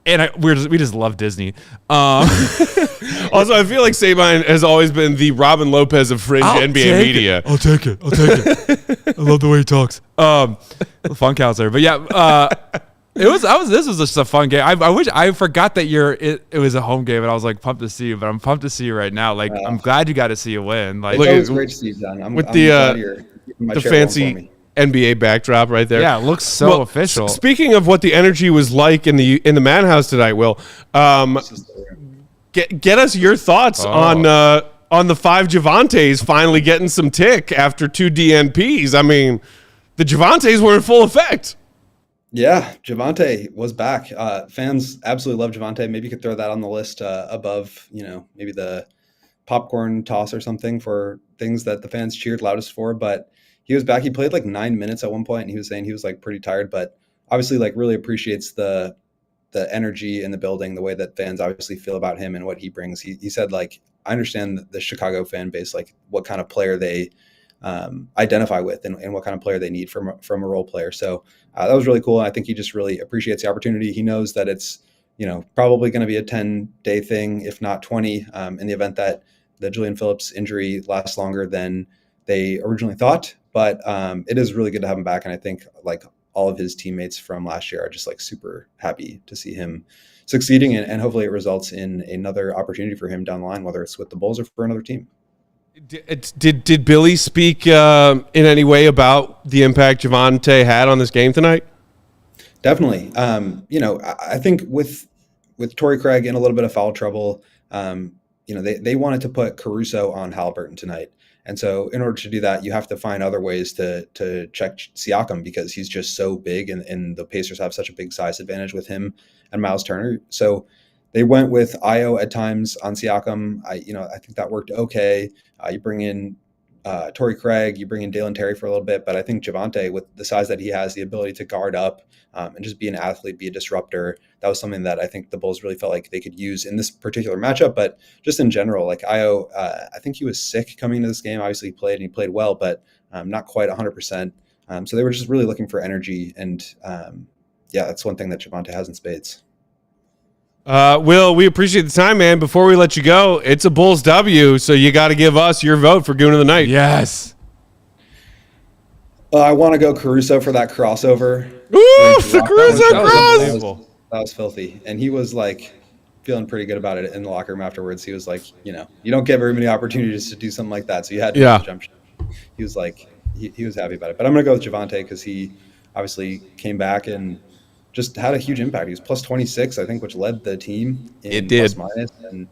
And we just love Disney.
Also, I feel like Sabine has always been the Robin Lopez of fringe NBA media.
I'll take it. I love the way he talks. Fun counselor, but yeah, this was just a fun game. I forgot that it was a home game, and I was like pumped to see you. But I'm pumped to see you right now. Like I'm glad you got to see you win. Like
it's great to see you, John.
With the fancy NBA backdrop right there.
Yeah, it looks so official.
Speaking of what the energy was like in the Madhouse tonight, Will, get us your thoughts on the 5 Javontes finally getting some tick after 2 DNPs. I mean, the Javontes were in full effect.
Yeah, Javonte was back. Fans absolutely love Javonte. Maybe you could throw that on the list above, maybe the popcorn toss or something for things that the fans cheered loudest for. But he was back. He played like 9 minutes at one point, and he was saying he was like pretty tired, but obviously like really appreciates the energy in the building, the way that fans obviously feel about him and what he brings. He said, like, I understand the Chicago fan base, like what kind of player they identify with and what kind of player they need from a role player. So that was really cool. And I think he just really appreciates the opportunity. He knows that it's, probably going to be a 10-day thing, if not 20, in the event that the Julian Phillips injury lasts longer than they originally thought. But it is really good to have him back. And I think like all of his teammates from last year are just like super happy to see him succeeding. And hopefully it results in another opportunity for him down the line, whether it's with the Bulls or for another team.
Did Billy speak in any way about the impact Javonte had on this game tonight?
Definitely. I think with Torrey Craig in a little bit of foul trouble, they wanted to put Caruso on Halliburton tonight. And so in order to do that, you have to find other ways to check Siakam because he's just so big and the Pacers have such a big size advantage with him and Miles Turner. So they went with Io at times on Siakam. I think that worked okay. You bring in Torrey Craig, you bring in Dalen Terry for a little bit, but I think Javonte, with the size that he has, the ability to guard up and just be an athlete, be a disruptor, that was something that I think the Bulls really felt like they could use in this particular matchup. But just in general, like Io, I think he was sick coming into this game. Obviously he played and he played well, but not quite 100%. So they were just really looking for energy. And that's one thing that Javonte has in spades.
Will, we appreciate the time, man. Before we let you go, it's a Bulls W, so you got to give us your vote for Goon of the Night.
Yes.
I want to go Caruso for that crossover.
Ooh, the Caruso cross!
That was filthy. And he was like feeling pretty good about it in the locker room afterwards. He was like, you don't get very many opportunities to do something like that. So you had to jump shot. He was like, he was happy about it. But I'm going to go with Javonte because he obviously came back and just had a huge impact. He was plus 26, I think, which led the team in
it did.
plus minus. And,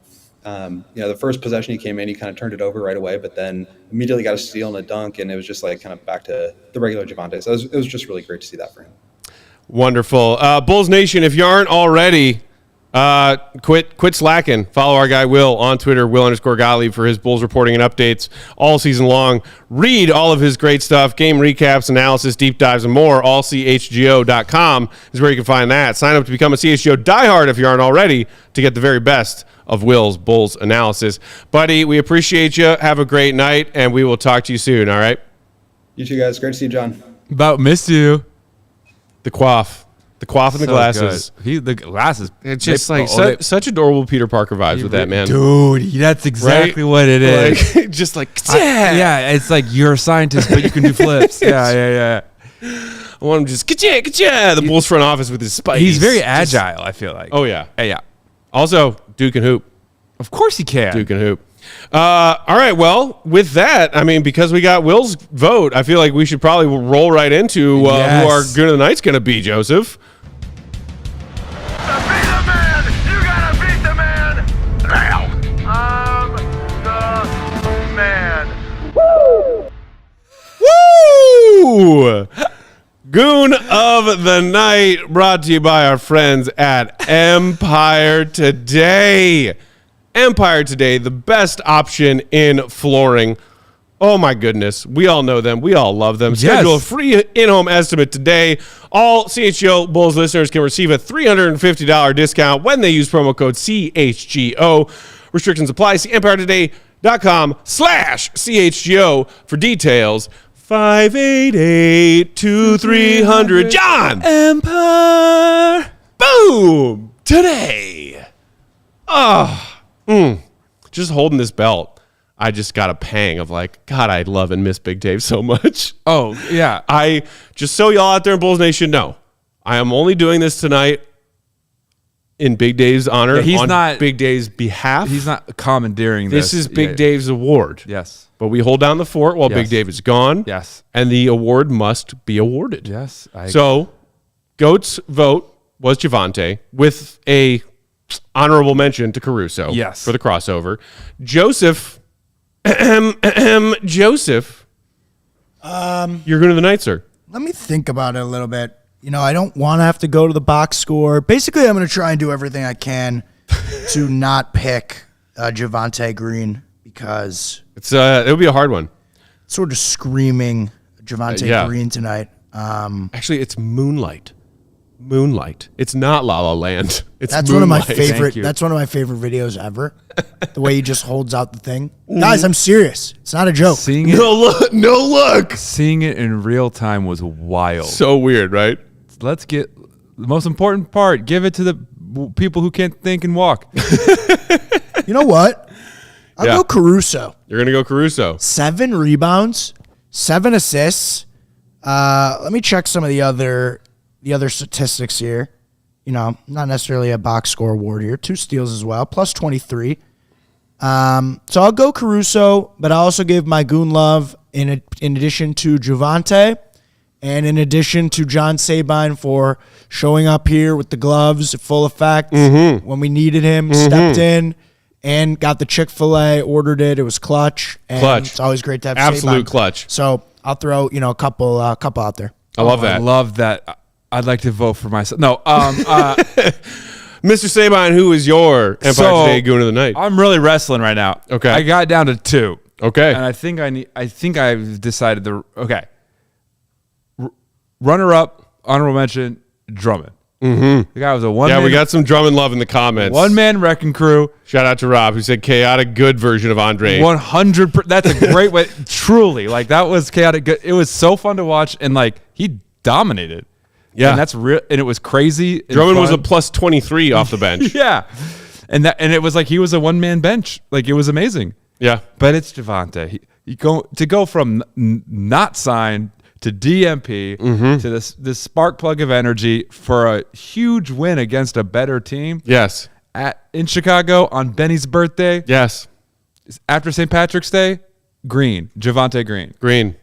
the first possession he came in, he kind of turned it over right away, but then immediately got a steal and a dunk, and it was just like kind of back to the regular Javonte. So it was just really great to see that for him.
Wonderful. Bulls Nation, if you aren't already, quit slacking. Follow our guy Will on Twitter, Will_Gottlieb, for his Bulls reporting and updates all season long. Read all of his great stuff, game recaps, analysis, deep dives, and more. AllCHGO.com is where you can find that. Sign up to become a CHGO diehard if you aren't already to get the very best of Will's Bulls analysis. Buddy, we appreciate you. Have a great night, and we will talk to you soon, all right?
You too, guys. Great to see you, John.
About missed you.
The quaff and the glasses.
The glasses.
It's just such adorable Peter Parker vibes with that, man.
Dude, that's exactly what it is.
Like, just like, yeah.
It's like you're a scientist, but you can do flips. Yeah.
I want him just, the Bulls front office with his spikes.
He's very agile, I feel like.
Oh, yeah.
Yeah.
Also, Duke and hoop.
Of course he can.
Duke and hoop. All right, well, with that, I mean, because we got Will's vote, I feel like we should probably roll right into who our Goon of the Night's going to be, Joseph. Woo! Goon of the Night, brought to you by our friends at Empire Today. Empire Today, the best option in flooring. Oh my goodness, we all know them. We all love them. Schedule a free in-home estimate today. All CHGO Bulls listeners can receive a $350 discount when they use promo code CHGO. Restrictions apply. See EmpireToday.com/CHGO for details. 588-2300. John!
Empire!
Boom! Today. Just holding this belt, I just got a pang of like, God, I love and miss Big Dave so much.
Oh, yeah.
I just, so y'all out there in Bulls Nation know, I am only doing this tonight in Big Dave's honor.
Yeah, he's
on
not
Big Dave's behalf.
He's not commandeering this.
This is Big Dave's award.
Yes.
But we hold down the fort while Big Dave is gone.
Yes.
And the award must be awarded.
Yes.
So, GOAT's vote was Javonte with a honorable mention to Caruso.
Yes.
For the crossover. Joseph, Joseph, you're Goon of the Night, sir.
Let me think about it a little bit. I don't want to have to go to the box score. Basically, I'm going to try and do everything I can to not pick Javonte Green because
it'll be a hard one.
Sort of screaming Javonte Green tonight.
Actually, it's Moonlight. It's not La La Land. It's
that's
Moonlight.
one of my favorite. That's one of my favorite videos ever. The way he just holds out the thing. Guys, I'm serious. It's not a joke.
No look.
Seeing it in real time was wild.
So weird, right?
Let's get the most important part. Give it to the people who can't think and walk.
You know what? I'll go Caruso.
You're gonna go Caruso.
7 rebounds, 7 assists. Let me check some of the other statistics here. Not necessarily a box score award here. 2 steals as well, plus 23. So I'll go Caruso, but I also give my Goon love in addition to Javonte And in addition to John Sabine for showing up here with the gloves at full effect when we needed him, stepped in and got the Chick-fil-A, ordered it. It was clutch. And
Clutch.
It's always great to have
Absolute
Sabine.
clutch.
So I'll throw, a couple out there.
I love that.
I love that. I'd like to vote for myself. No,
Mr. Sabine, who is your Empire Today Goon of the Night?
I'm really wrestling right now.
Okay.
I got down to 2.
Okay.
And I think I've decided runner up, honorable mention, Drummond. Mm-hmm. The guy was a one.
Yeah, we got some Drummond love in the comments.
One-man wrecking crew.
Shout out to Rob, who said chaotic good version of Andre.
100%. That's a great way. Truly, that was chaotic good. It was so fun to watch, and he dominated.
Yeah,
and that's real. And it was crazy.
Drummond was a plus 23 off the bench.
Yeah, and it was he was a one-man bench. It was amazing.
Yeah,
but it's Javonte. To go from not signed to DMP to this spark plug of energy for a huge win against a better team.
Yes.
In Chicago on Benny's birthday.
Yes.
After St. Patrick's Day, Javonte Green.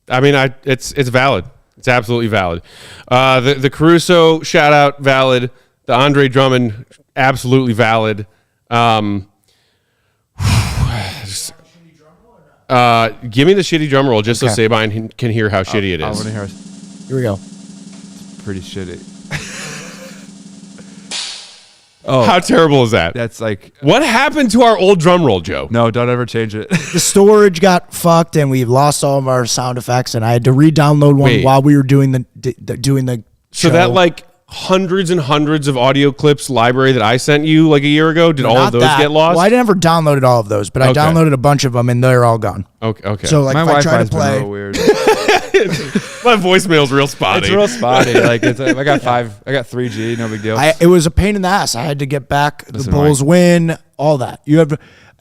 I mean, it's valid. It's absolutely valid. The Caruso shout out valid. The Andre Drummond absolutely valid. Give me the shitty drum roll just so Sabine can hear how shitty it is.
I want to hear.
Here we go.
It's pretty shitty.
How terrible is that?
That's
what happened to our old drum roll, Joe?
No, don't ever change it.
The storage got fucked, and we lost all of our sound effects, and I had to re-download one while we were doing the
So
show.
that hundreds and hundreds of audio clips library that I sent you a year ago, did all of those get lost?
Well, I never downloaded all of those, but I downloaded a bunch of them, and they're all gone.
Okay.
So
my
if I try
Wi-Fi's
to
been
play,
real weird.
My voicemail's real spotty.
It's real spotty. I got 3G, no big deal.
it was a pain in the ass. I had to get back the
Listen,
Bulls win, all that. I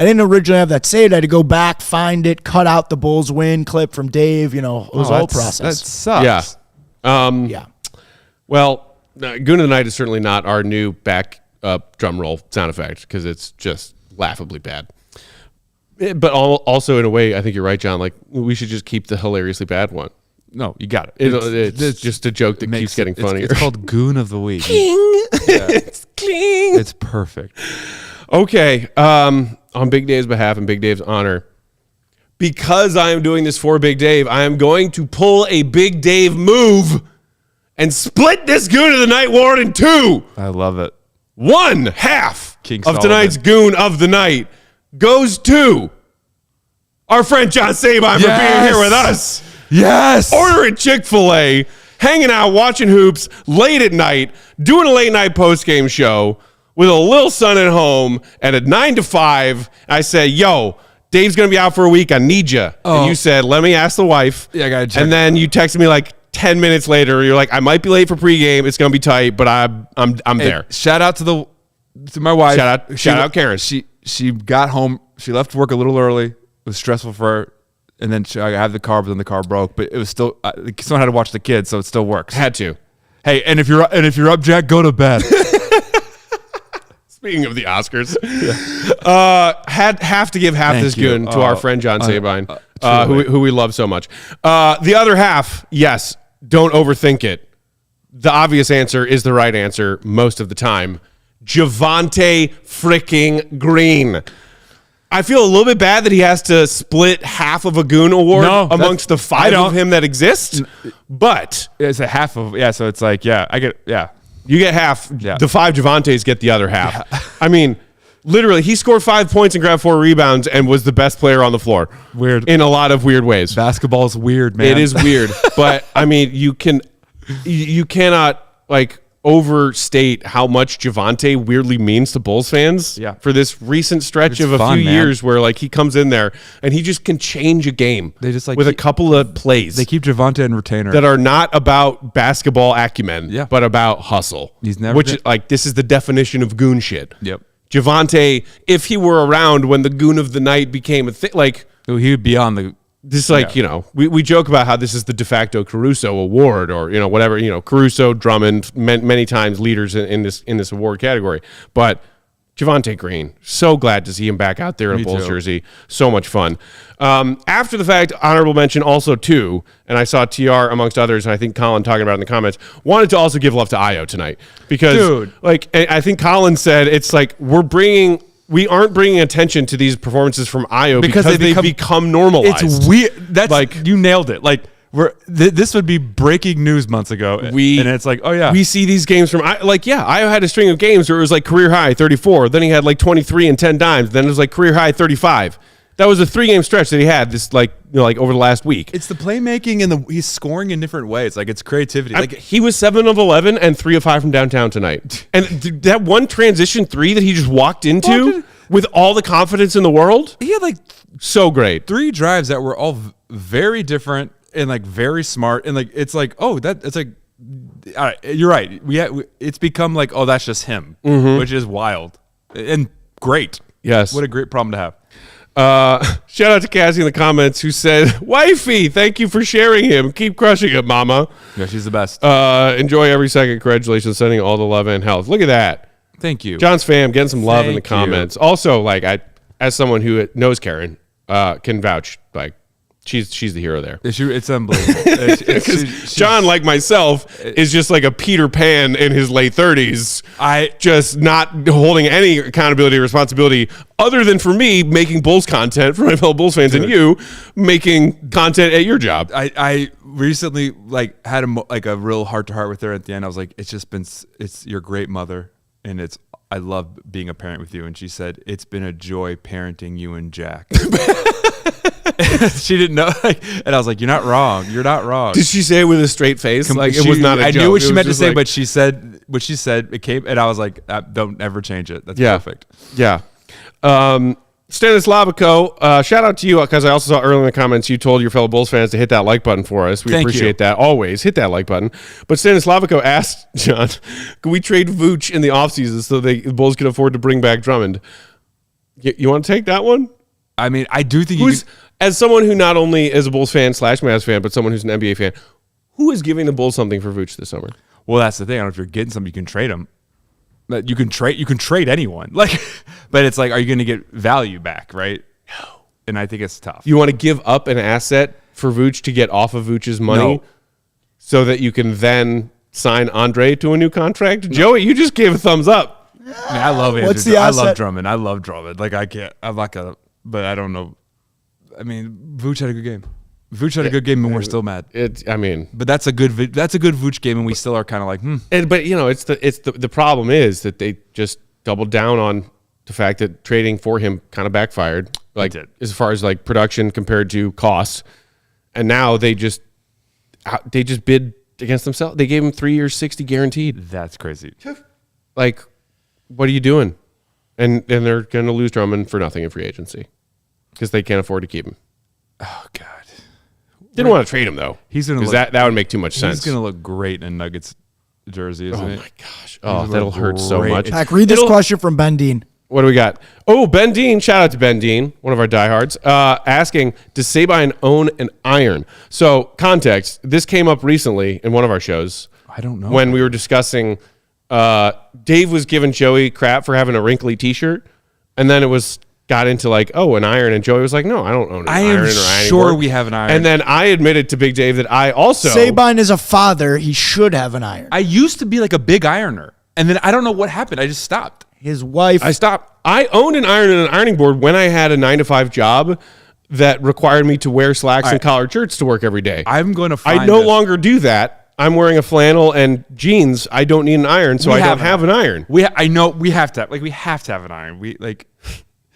didn't originally have that saved. I had to go back, find it, cut out the Bulls win clip from Dave. It was a whole process.
That sucks.
Yeah.
Yeah.
Well, Goon of the Night is certainly not our new back up drum roll sound effect because it's just laughably bad. But also, in a way, I think you're right, John. We should just keep the hilariously bad one.
No, you got it.
It's just a joke that keeps getting funnier.
It's called Goon of the Week.
It's cling.
It's perfect.
Okay. On Big Dave's behalf and Big Dave's honor, because I am doing this for Big Dave, I am going to pull a Big Dave move and split this Goon of the Night award in 2.
I love it.
One half
King
of
Solomon.
tonight's Goon of the Night goes to our friend John Sabine for being here with us.
Yes.
Ordering Chick-fil-A, hanging out, watching hoops late at night, doing a late night post-game show with a little son at home at a 9 to 5. I said, yo, Dave's going to be out for a week. I need you. And you said, let me ask the wife.
Yeah, I got to check.
And then you texted me 10 minutes later. You're like, I might be late for pregame. It's going to be tight, but I'm there.
Shout out to my wife.
Shout out Karen.
She got home. She left work a little early. It was stressful for her. And then I had the car, but then the car broke. But it was still someone had to watch the kids, so it still works.
Had to.
Hey, and if you're up, Jack, go to bed.
Speaking of the Oscars, have to give half this goon to our friend John Sabine, who we love so much. The other half, yes, don't overthink it. The obvious answer is the right answer most of the time. Javonte freaking Green. I feel a little bit bad that he has to split half of a Goon award amongst the 5 of him that exist, but
it's a half of so it's I get
you get half.
Yeah.
The 5 Javontes get the other half. Yeah. I mean, literally, he scored 5 points and grabbed 4 rebounds and was the best player on the floor.
Weird.
In a lot of weird ways.
Basketball's weird, man.
It is weird. But, I mean, you cannot, overstate how much Javonte weirdly means to Bulls fans for this recent stretch of a few years where, he comes in there and he just can change a game
they just,
with a couple of plays.
They keep Javonte in retainer.
That are not about basketball acumen, but about hustle.
He's never
this is the definition of Goon shit.
Yep.
Javonte, if he were around when the Goon of the Night became a thing,
he would be on the...
This we joke about how this is the de facto Caruso award or, Caruso, Drummond, many times leaders in this award category. But Javonte Green. So glad to see him back out there in a Bulls jersey. So much fun. After the fact, honorable mention also too, and I saw TR amongst others, and I think Colin talking about it in the comments, wanted to also give love to Ayo tonight. Because I think Colin said it's like we aren't bringing attention to these performances from Ayo because they've become normalized.
It's weird. That's like, you nailed it. Like, this would be breaking news months ago, and it's like, oh yeah,
we see these games from Ayo had a string of games where it was like career high 34, then he had like 23 and 10 dimes, then it was like career high 35. That was a 3-game stretch that he had this like over the last week.
It's the playmaking and he's scoring in different ways. Like it's creativity. Like
he was 7 of 11 and 3 of 5 from downtown tonight, and that one transition 3 that he just walked into with all the confidence in the world.
He had like
so great
3 drives that were all very different. And like very smart, and like it's like, oh, that it's like, all right, you're right. It's become like, oh, that's just him, which is wild and great.
Yes,
what a great problem to have.
Shout out to Cassie in the comments who said, "Wifey, thank you for sharing him. Keep crushing it, Mama."
Yeah, she's the best.
Enjoy every second. Congratulations, sending all the love and health. Look at that.
Thank you,
John's fam, getting some love in the comments. Also, like as someone who knows Karen, can vouch like. She's the hero there.
It's unbelievable.
John, like myself, is just like a Peter Pan in his late 30s. Just not holding any accountability or responsibility other than for me making Bulls content for my fellow Bulls fans and you making content at your job.
I recently like had a real heart-to-heart with her at the end. I was like, it's your great mother, and I love being a parent with you. And she said, it's been a joy parenting you and Jack. She didn't know, and I was like, "You're not wrong. You're not wrong."
Did she say it with a straight face? Like it was not a joke.
I knew what she meant to say, but she said what she said. It came, and I was like, "Don't ever change it. That's perfect."
Yeah. Stanislavico, shout out to you because I also saw earlier in the comments you told your fellow Bulls fans to hit that like button for us. We appreciate that. Always hit that like button. But Stanislavico asked John, "Can we trade Vooch in the offseason so the Bulls can afford to bring back Drummond?" You want to take that one?
I mean, I do think
as someone who not only is a Bulls fan / Mavs fan, but someone who's an NBA fan, who is giving the Bulls something for Vooch this summer?
Well, that's the thing. I don't know if you're getting something, you can trade him. But you can trade anyone. Like, but it's like, are you going to get value back, right? No. And I think it's tough.
You want to give up an asset for Vooch to get off of Vooch's money so that you can then sign Andre to a new contract? No. Joey, you just gave a thumbs up.
I mean, I love Andrew.
What's the asset?
I love Drummond. I love Drummond. Like, I'm not going to, but I don't know. I mean, Vooch had a good game. Vooch had a good game, and we're still mad.
But
that's a good Vooch game, and we still are kind of like,
But you know, it's the problem is that they just doubled down on the fact that trading for him kind of backfired, like as far as like production compared to costs, and now they just bid against themselves. They gave him 3 years, 60 guaranteed.
That's crazy.
Like, what are you doing? And they're going to lose Drummond for nothing in free agency because they can't afford to keep him.
Oh God.
Didn't want to trade him though.
He's gonna
that would make too much sense.
He's gonna look great in a Nuggets jersey, isn't it?
Oh my gosh! Oh, that'll hurt so much.
Pack, read this question from Ben Dean.
What do we got? Oh, Ben Dean! Shout out to Ben Dean, one of our diehards, asking, "Does Sabine own an iron?" So context: this came up recently in one of our shows.
I don't know
when we were discussing. Dave was giving Joey crap for having a wrinkly T-shirt, and then it got into like, oh, an iron, and Joey was like, no, I don't own an iron. I am
sure we have an iron.
And then I admitted to Big Dave that I also...
Sabine is a father. He should have an iron.
I used to be like a big ironer, and then I don't know what happened. I just stopped.
His wife...
I stopped. I owned an iron and an ironing board when I had a 9-to-5 job that required me to wear slacks and collared shirts to work every day.
I'm going to find
I no longer do that. I'm wearing a flannel and jeans. I don't need an iron, so I don't have an iron.
I know we have to. Like, we have to have an iron.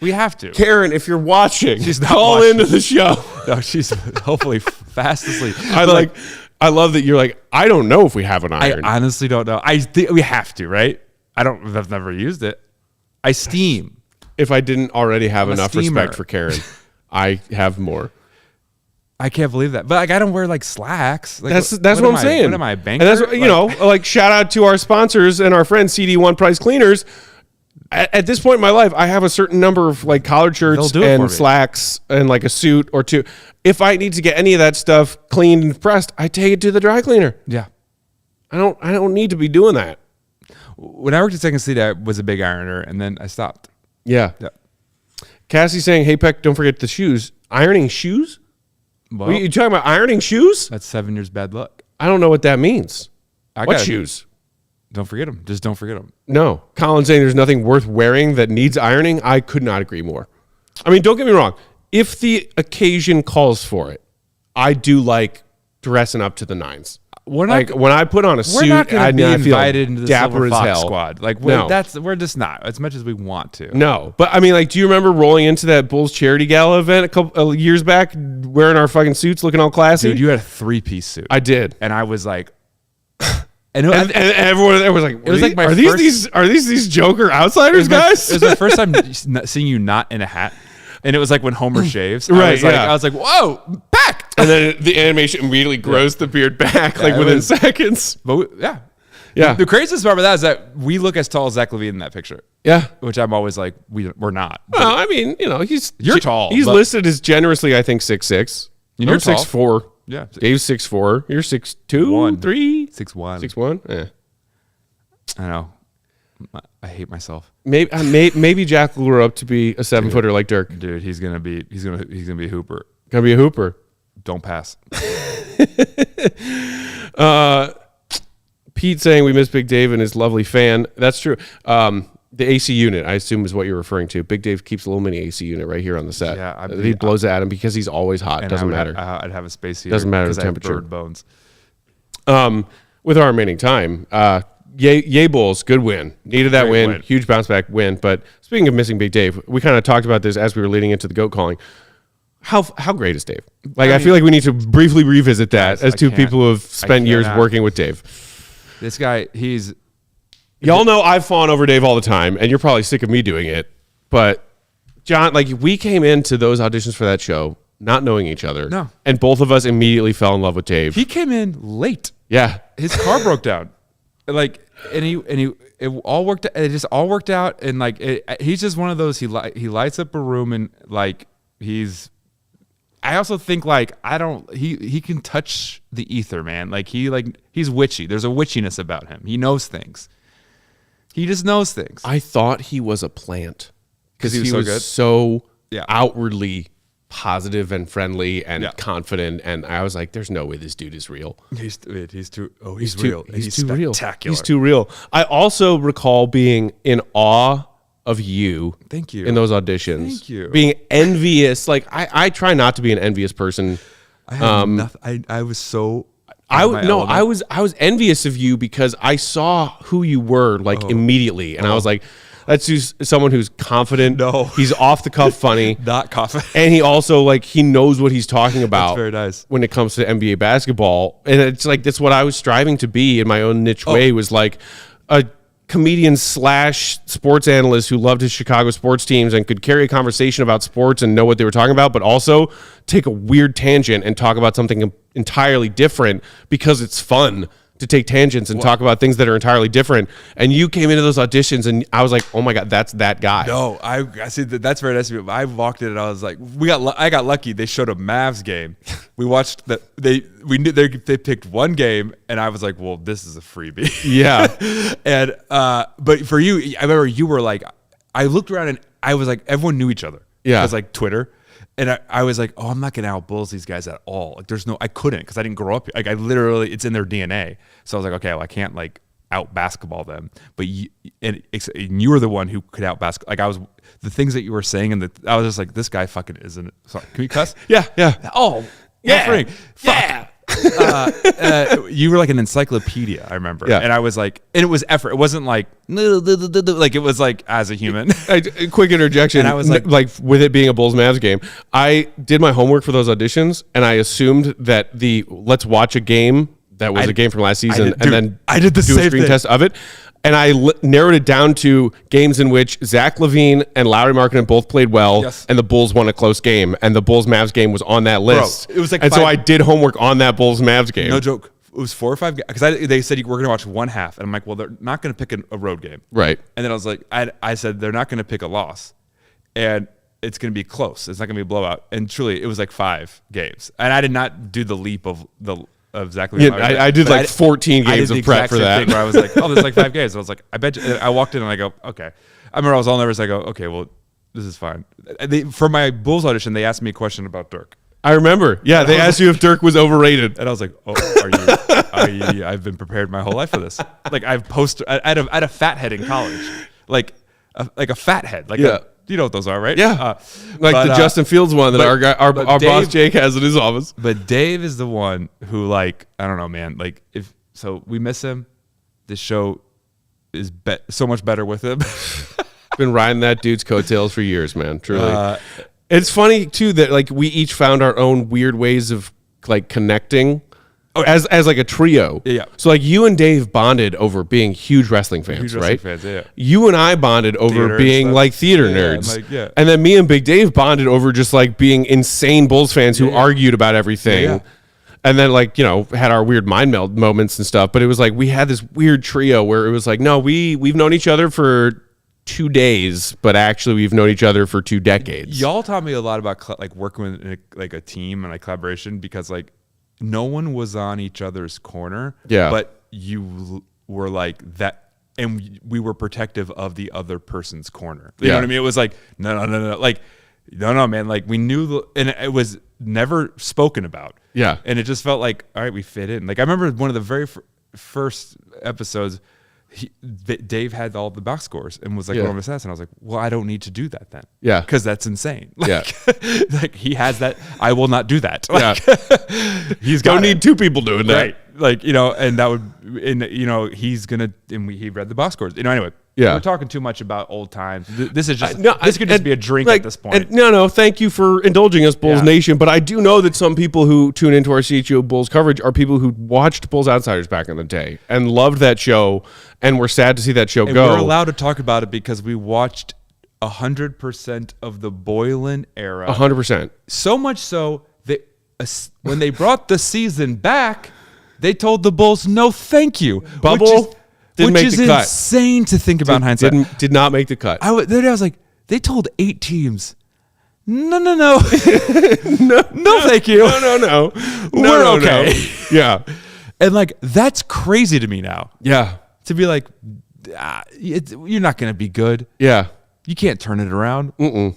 We have to.
Karen, if you're watching,
she's not
call
watching.
into the show.
No, she's hopefully fast asleep.
I love that you're like, I don't know if we have an iron.
I honestly don't know. I think we have to, right? I've never used it. I steam.
If I didn't already have enough respect for Karen, I have more.
I can't believe that. But I don't wear like slacks. Like,
that's what I'm saying.
What am I, a banker?
And that's shout out to our sponsors and our friends CD1 Price Cleaners. At this point in my life, I have a certain number of like collared shirts and slacks and like a suit or two. If I need to get any of that stuff cleaned and pressed, I take it to the dry cleaner.
Yeah.
I don't need to be doing that.
When I worked at Second City, I was a big ironer, and then I stopped.
Yeah. Cassie saying, "Hey Peck, don't forget the shoes. Ironing shoes?
Well,
You talking about ironing shoes?
that's 7 years bad luck.
I don't know what that means. What shoes?
Don't forget them. Just don't forget them.
No. Colin saying there's nothing worth wearing that needs ironing. I could not agree more. I mean, don't get me wrong. If the occasion calls for it, I do like dressing up to the nines.
We're not,
like when I put on a suit,
we're not going to be
I feel
invited into the
dapper
Silver
as
Fox
hell.
squad. Like
No.
we're just not as much as we want to.
No, but I mean, like, do you remember rolling into that Bulls charity gala event a couple years back, wearing our fucking suits, looking all classy?
Dude, you had a 3-piece suit.
I did,
and I was like,
and everyone there was like,
it was like my
are these Joker outsiders, guys?
It was my first time seeing you not in a hat, and it was like when Homer shaves.
Right,
I was like, whoa, back.
And then the animation immediately grows the beard back, like within seconds.
But
Yeah.
The craziest part about that is that we look as tall as Zach LaVine in that picture.
Yeah.
Which I'm always like, we're not.
Well, I mean, you're
tall,
He's
but-
listed as generously, I think, 6'6".
You're
I'm
tall.
6'4".
Yeah.
Dave's 6'4". You're 6'2",
One.
3",
6'1".
6'1". Yeah.
I know. I hate myself,
Maybe Jack will grow up to be a 7-footer like Dirk.
dude. He's gonna be a hooper.
Gonna be a hooper.
Don't pass.
Pete saying we miss Big Dave and his lovely fan. That's true. The AC unit, I assume, is what you're referring to. Big Dave keeps a little mini AC unit right here on the set.
Yeah,
he blows it at him because he's always hot.
And
Doesn't matter.
I'd have a space heater.
Doesn't matter the
'cause I have
temperature.
bird bones.
With our remaining time, yay Bulls, good win. Needed that
Great
win.
win.
Huge bounce back win. But speaking of missing Big Dave, we kind of talked about this as we were leading into the GOAT calling. How great is Dave? Like, I feel like we need to briefly revisit that as two people who have spent years working with Dave.
This guy,
Y'all know I've fawned over Dave all the time, and you're probably sick of me doing it. But, John, like, we came into those auditions for that show not knowing each other.
No.
And both of us immediately fell in love with Dave.
he came in late.
Yeah.
His car broke down. Like, it all worked. It just all worked out. And like, he's just one of those. He lights up a room and like I also think like he can touch the ether, man. Like he's witchy. There's a witchiness about him. He knows things. He just knows things.
I thought he was a plant because he was
good?
so
Yeah.
outwardly positive and friendly and
Yeah.
confident. And I was like, there's no way this dude is real.
He's too real.
He's
too
real. He's too real. I also recall being in awe of you.
Thank you.
In those auditions.
Thank you.
Being envious. Like I try not to be an envious person.
I had nothing. I was so.
I was envious of you because I saw who you were like immediately, and I was like, "That's just someone who's confident.
No.
He's off the cuff, funny,
Not confident.
and he also like he knows what he's talking about.
That's very nice.
When it comes to NBA basketball, and it's like that's what I was striving to be in my own niche way. Was like a comedian / sports analyst who loved his Chicago sports teams and could carry a conversation about sports and know what they were talking about, but also take a weird tangent and talk about something entirely different because it's fun to take tangents and talk about things that are entirely different. And you came into those auditions and I was like, oh my God, that's that guy.
No, I see that's very nice of you. I walked in and I was like, I got lucky. They showed a Mavs game. We watched they picked one game and I was like, well, this is a freebie.
Yeah.
And but for you, I remember you were like, I looked around and I was like, everyone knew each other.
Yeah.
It was like Twitter. And I was like, oh, I'm not gonna out-Bulls these guys at all. Like, I couldn't because I didn't grow up. Like, I literally, it's in their DNA. So I was like, okay, well, I can't like out-basketball them. But and you were the one who could out-basketball. Like, the things that you were saying, and I was just like, this guy fucking isn't. Sorry, can we cuss?
Yeah.
Oh,
Yeah.
Yeah. You were like an encyclopedia, I remember.
Yeah.
And I was like, and it was effort. It wasn't like it was like as a human.
A quick interjection.
And I was like
with it being a Bulls Mavs game, I did my homework for those auditions and I assumed that let's watch a game that was a game from last season
I did the
do a
same
screen
thing.
test of it. And I narrowed it down to games in which Zach LaVine and Lauri Markkanen both played well,
Yes.
and the Bulls won a close game, and the Bulls Mavs game was on that list.
it was like
and so
5
I did homework on that Bulls Mavs game.
No joke. It was 4 or 5 because they said we're going to watch one half. And I'm like, well, they're not going to pick a road game.
Right.
And then I was like, I said, they're not going to pick a loss. And it's going to be close. It's not going to be a blowout. And truly, it was like 5 games. And I did not do the leap of exactly.
Yeah, I did like 14 games of prep for that.
Where I was like, oh, there's like 5 games. I was like, I bet you. I walked in and I go, okay. I remember I was all nervous. I go, okay, well, this is fine. For my Bulls audition, they asked me a question about Dirk.
I remember. Yeah, they asked you if Dirk was overrated.
And I was like, oh, are you? I've been prepared my whole life for this. Like I've posted, I had a fat head in college. Like a fat head. Like you know what those are, right?
Yeah. The Justin Fields one that our boss
Dave,
Jake has in his office.
But Dave is the one who, like, I don't know, man. Like, so we miss him. This show is so much better with him.
Been riding that dude's coattails for years, man. Truly. It's funny too that like we each found our own weird ways of like connecting as like a trio.
Yeah.
So like you and Dave bonded over being huge wrestling fans, right?
Yeah.
You and I bonded over
Theater
being
stuff.
like theater nerds. And then me and Big Dave bonded over just like being insane Bulls fans who argued about everything.
Yeah.
And then like, had our weird mind meld moments and stuff. But it was like we had this weird trio where it was like, no, we've known each other for 2 days, but actually we've known each other for 2 decades.
Y'all taught me a lot about like working with like a team and like collaboration, because like no one was on each other's corner.
Yeah.
But you were like that, and we were protective of the other person's corner. You know what I mean? It was like, no. Like, no, man. Like we knew, and it was never spoken about.
Yeah.
And it just felt like, all right, we fit in. Like I remember one of the very first episodes, Dave had all the box scores and was like, "What am I assess?" And I was like, "Well, I don't need to do that then."
Yeah,
because that's insane. Like,
yeah,
like he has that. I will not do that. Like,
he's don't need 2 people doing that.
Right. Like and that would, and he's gonna. And he read the box scores. Anyway.
Yeah,
we're talking too much about old times. This is just this could just be a drink at this point.
No. Thank you for indulging us, Bulls Nation. But I do know that some people who tune into our CHGO Bulls coverage are people who watched Bulls Outsiders back in the day and loved that show, and were sad to see that show go.
We're allowed to talk about it because we watched 100% of the Boylan era.
100%.
So much so that when they brought the season back, they told the Bulls no, thank you.
Bubble. Didn't make the cut.
Insane to think about in hindsight.
Did not make the cut.
I was like, they told 8 teams, no, no, thank you.
No.
We're okay.
No. Yeah.
And like, that's crazy to me now.
Yeah.
To be like, you're not going to be good.
Yeah.
You can't turn it around. And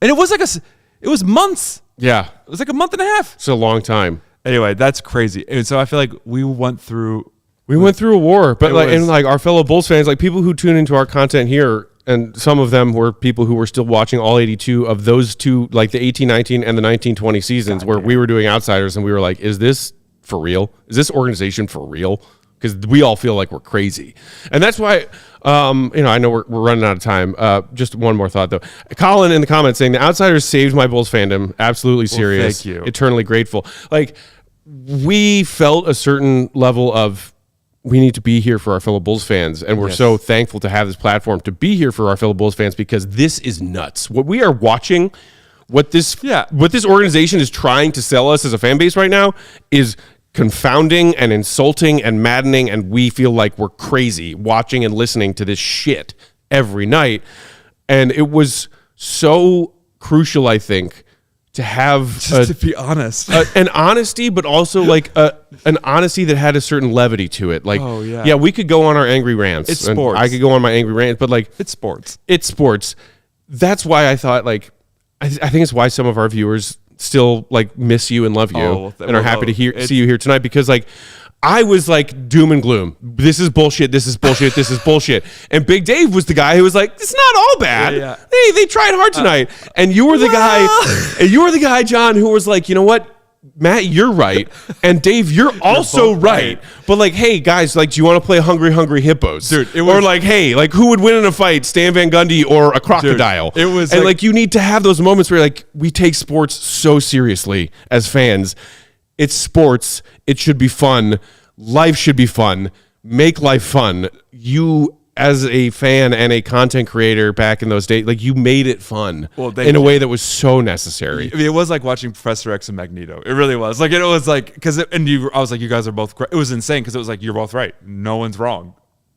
it was like it was months.
Yeah.
It was like a month and a half.
It's a long time.
Anyway, that's crazy. And so I feel like we went through
a war, but like our fellow Bulls fans, like people who tune into our content here, and some of them were people who were still watching all 82 of those 2, like the 18-19 and the 19-20 seasons, where we were doing Outsiders, and we were like, is this for real? Is this organization for real? Because we all feel like we're crazy. And that's why, I know we're running out of time. Just one more thought, though. Colin in the comments saying, the Outsiders saved my Bulls fandom. Absolutely serious.
Thank you.
Eternally grateful. Like, we felt a certain level of, we need to be here for our fellow Bulls fans, and we're so thankful to have this platform to be here for our fellow Bulls fans, because this is nuts. What we are watching, what this organization is trying to sell us as a fan base right now is confounding and insulting and maddening, and we feel like we're crazy watching and listening to this shit every night. And it was so crucial, I think, to have
to be honest,
an honesty, but also like an honesty that had a certain levity to it. Like, we could go on our angry rants.
It's sports.
I could go on my angry rants, but like,
it's sports.
It's sports. That's why I thought, like, I think it's why some of our viewers still like miss you and love you and are happy to see you here tonight, because like, I was like doom and gloom. This is bullshit. This is bullshit. This is bullshit. And Big Dave was the guy who was like, "It's not all bad. Hey, they tried hard tonight." And you were the guy. And you were the guy, John, who was like, "You know what, Matt, you're right, and Dave, you're also right. But like, hey guys, like, do you want to play Hungry Hungry Hippos,
dude?
Or like, hey, like, who would win in a fight, Stan Van Gundy or a crocodile?
Dude, it was,
and like, you need to have those moments where like, we take sports so seriously as fans. It's sports. It should be fun. Life should be fun. Make life fun. You, as a fan and a content creator back in those days, like, you made it fun in a way that was so necessary.
I mean, it was like watching Professor X and Magneto. It really was. Like, it was like, I was like, you guys are both, it was insane, because it was like, you're both right. No one's wrong.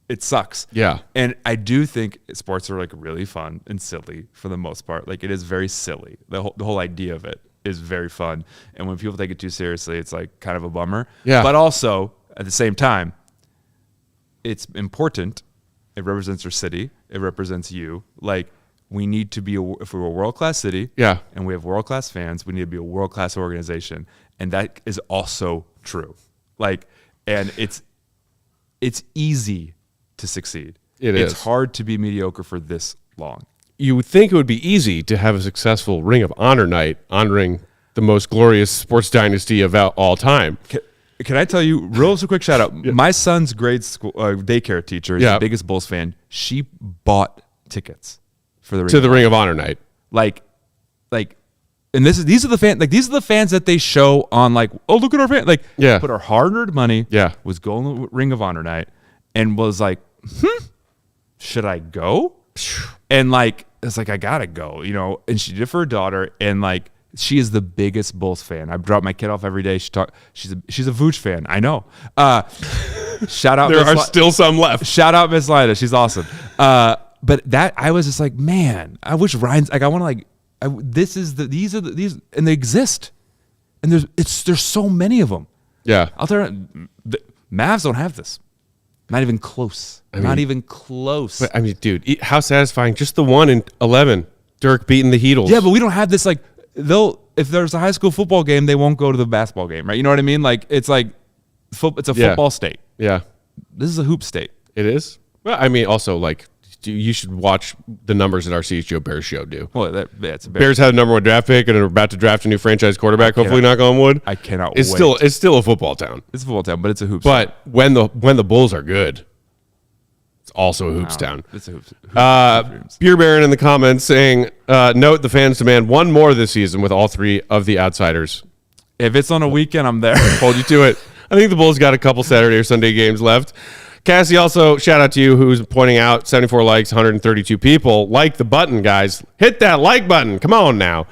It sucks.
Yeah.
And I do think sports are like really fun and silly for the most part. Like, it is very silly. The whole idea of it is very fun. And when people take it too seriously, it's like kind of a bummer.
Yeah.
But also at the same time, it's important. It represents our city. It represents you. Like, we need to be, if we're a world-class city,
Yeah.
and we have world-class fans, we need to be a world-class organization. And that is also true. Like, and it's easy to succeed. It's hard to be mediocre for this long.
You would think it would be easy to have a successful Ring of Honor night honoring the most glorious sports dynasty of all time.
Can I tell you, real quick shout out? My son's grade school daycare teacher is the biggest Bulls fan. She bought tickets for the
Ring of Honor night.
Like, and these are the fans that they show on, like, oh, look at our fan. Like, put our hard-earned money. Was going to the Ring of Honor night and was like, should I go? And like, it's like, I gotta go, you know. And she did it for her daughter, and like, she is the biggest Bulls fan. I drop my kid off every day. She's a Vooch fan. I know. Shout out.
There are still some left.
Shout out Miss Lida. She's awesome. But that, I was just like, man, I wish Ryan's like, I want to like, these, and they exist, and there's so many of them.
Yeah.
Out there, the Mavs don't have this. Not even close. Not even close.
But, I mean, dude, how satisfying. Just the one in 11. Dirk beating the Heatles.
Yeah, but we don't have this, like, if there's a high school football game, they won't go to the basketball game, right? You know what I mean? Like, it's like, it's a football state.
Yeah.
This is a hoop state.
It is? Well, I mean, also, like, you should watch the numbers that our CHGO Bears show do.
Well, it's a
Bears have the number 1 draft pick and are about to draft a new franchise quarterback, hopefully knock on wood.
I cannot
wait. It's still a football town.
It's a football town, but it's a hoop
state. But when the Bulls are good, it's also a hoops town.
It's a hoops.
Beer Baron in the comments saying, note the fans demand one more this season with all 3 of the outsiders.
If it's on a weekend, I'm there.
Hold you to it. I think the Bulls got a couple Saturday or Sunday games left. Cassie, also shout out to you, who's pointing out 74 likes, 132 people. Like the button, guys. Hit that like button. Come on now.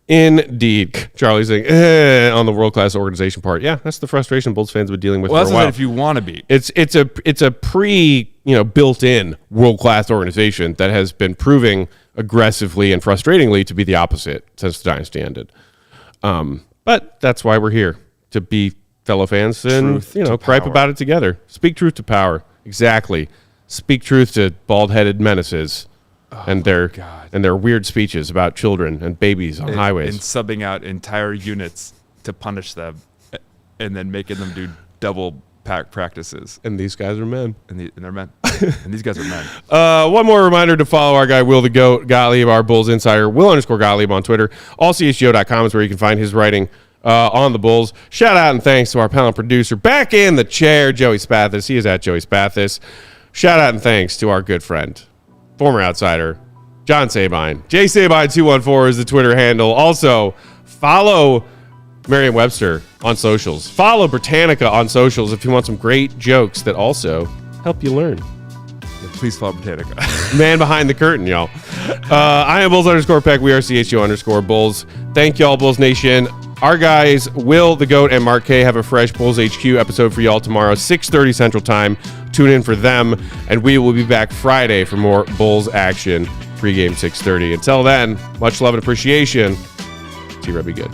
Indeed. Charlie's saying, on the world-class organization part. Yeah, that's the frustration Bulls fans have been dealing with for a while.
If you want to be.
It's a built-in world-class organization that has been proving aggressively and frustratingly to be the opposite since the dynasty ended. But that's why we're here, to be fellow fans and gripe about it together. Speak truth to power. Exactly. Speak truth to bald-headed menaces and their weird speeches about children and babies on highways.
And subbing out entire units to punish them and then making them do double pack practices.
And these guys are men.
And they're men. And these guys are men.
One more reminder to follow our guy, Will the Goat Gottlieb, our Bulls insider, Will_Gottlieb on Twitter. AllCHGO.com is where you can find his writing on the Bulls. Shout out and thanks to our panel producer back in the chair, Joey Spathis. He is at Joey Spathis. Shout out and thanks to our good friend, former outsider, John Sabine. JSabine214 is the Twitter handle. Also, follow Merriam-Webster on socials. Follow Britannica on socials if you want some great jokes that also help you learn.
Please follow Britannica.
Man behind the curtain, y'all. I am Bulls_Peck. We are CHGO_Bulls. Thank y'all, Bulls Nation. Our guys, Will the Goat and Mark K, have a fresh Bulls HQ episode for y'all tomorrow, 6:30 Central Time. Tune in for them, and we will be back Friday for more Bulls action. Pregame 6:30. Until then, much love and appreciation. T-Rub, be good.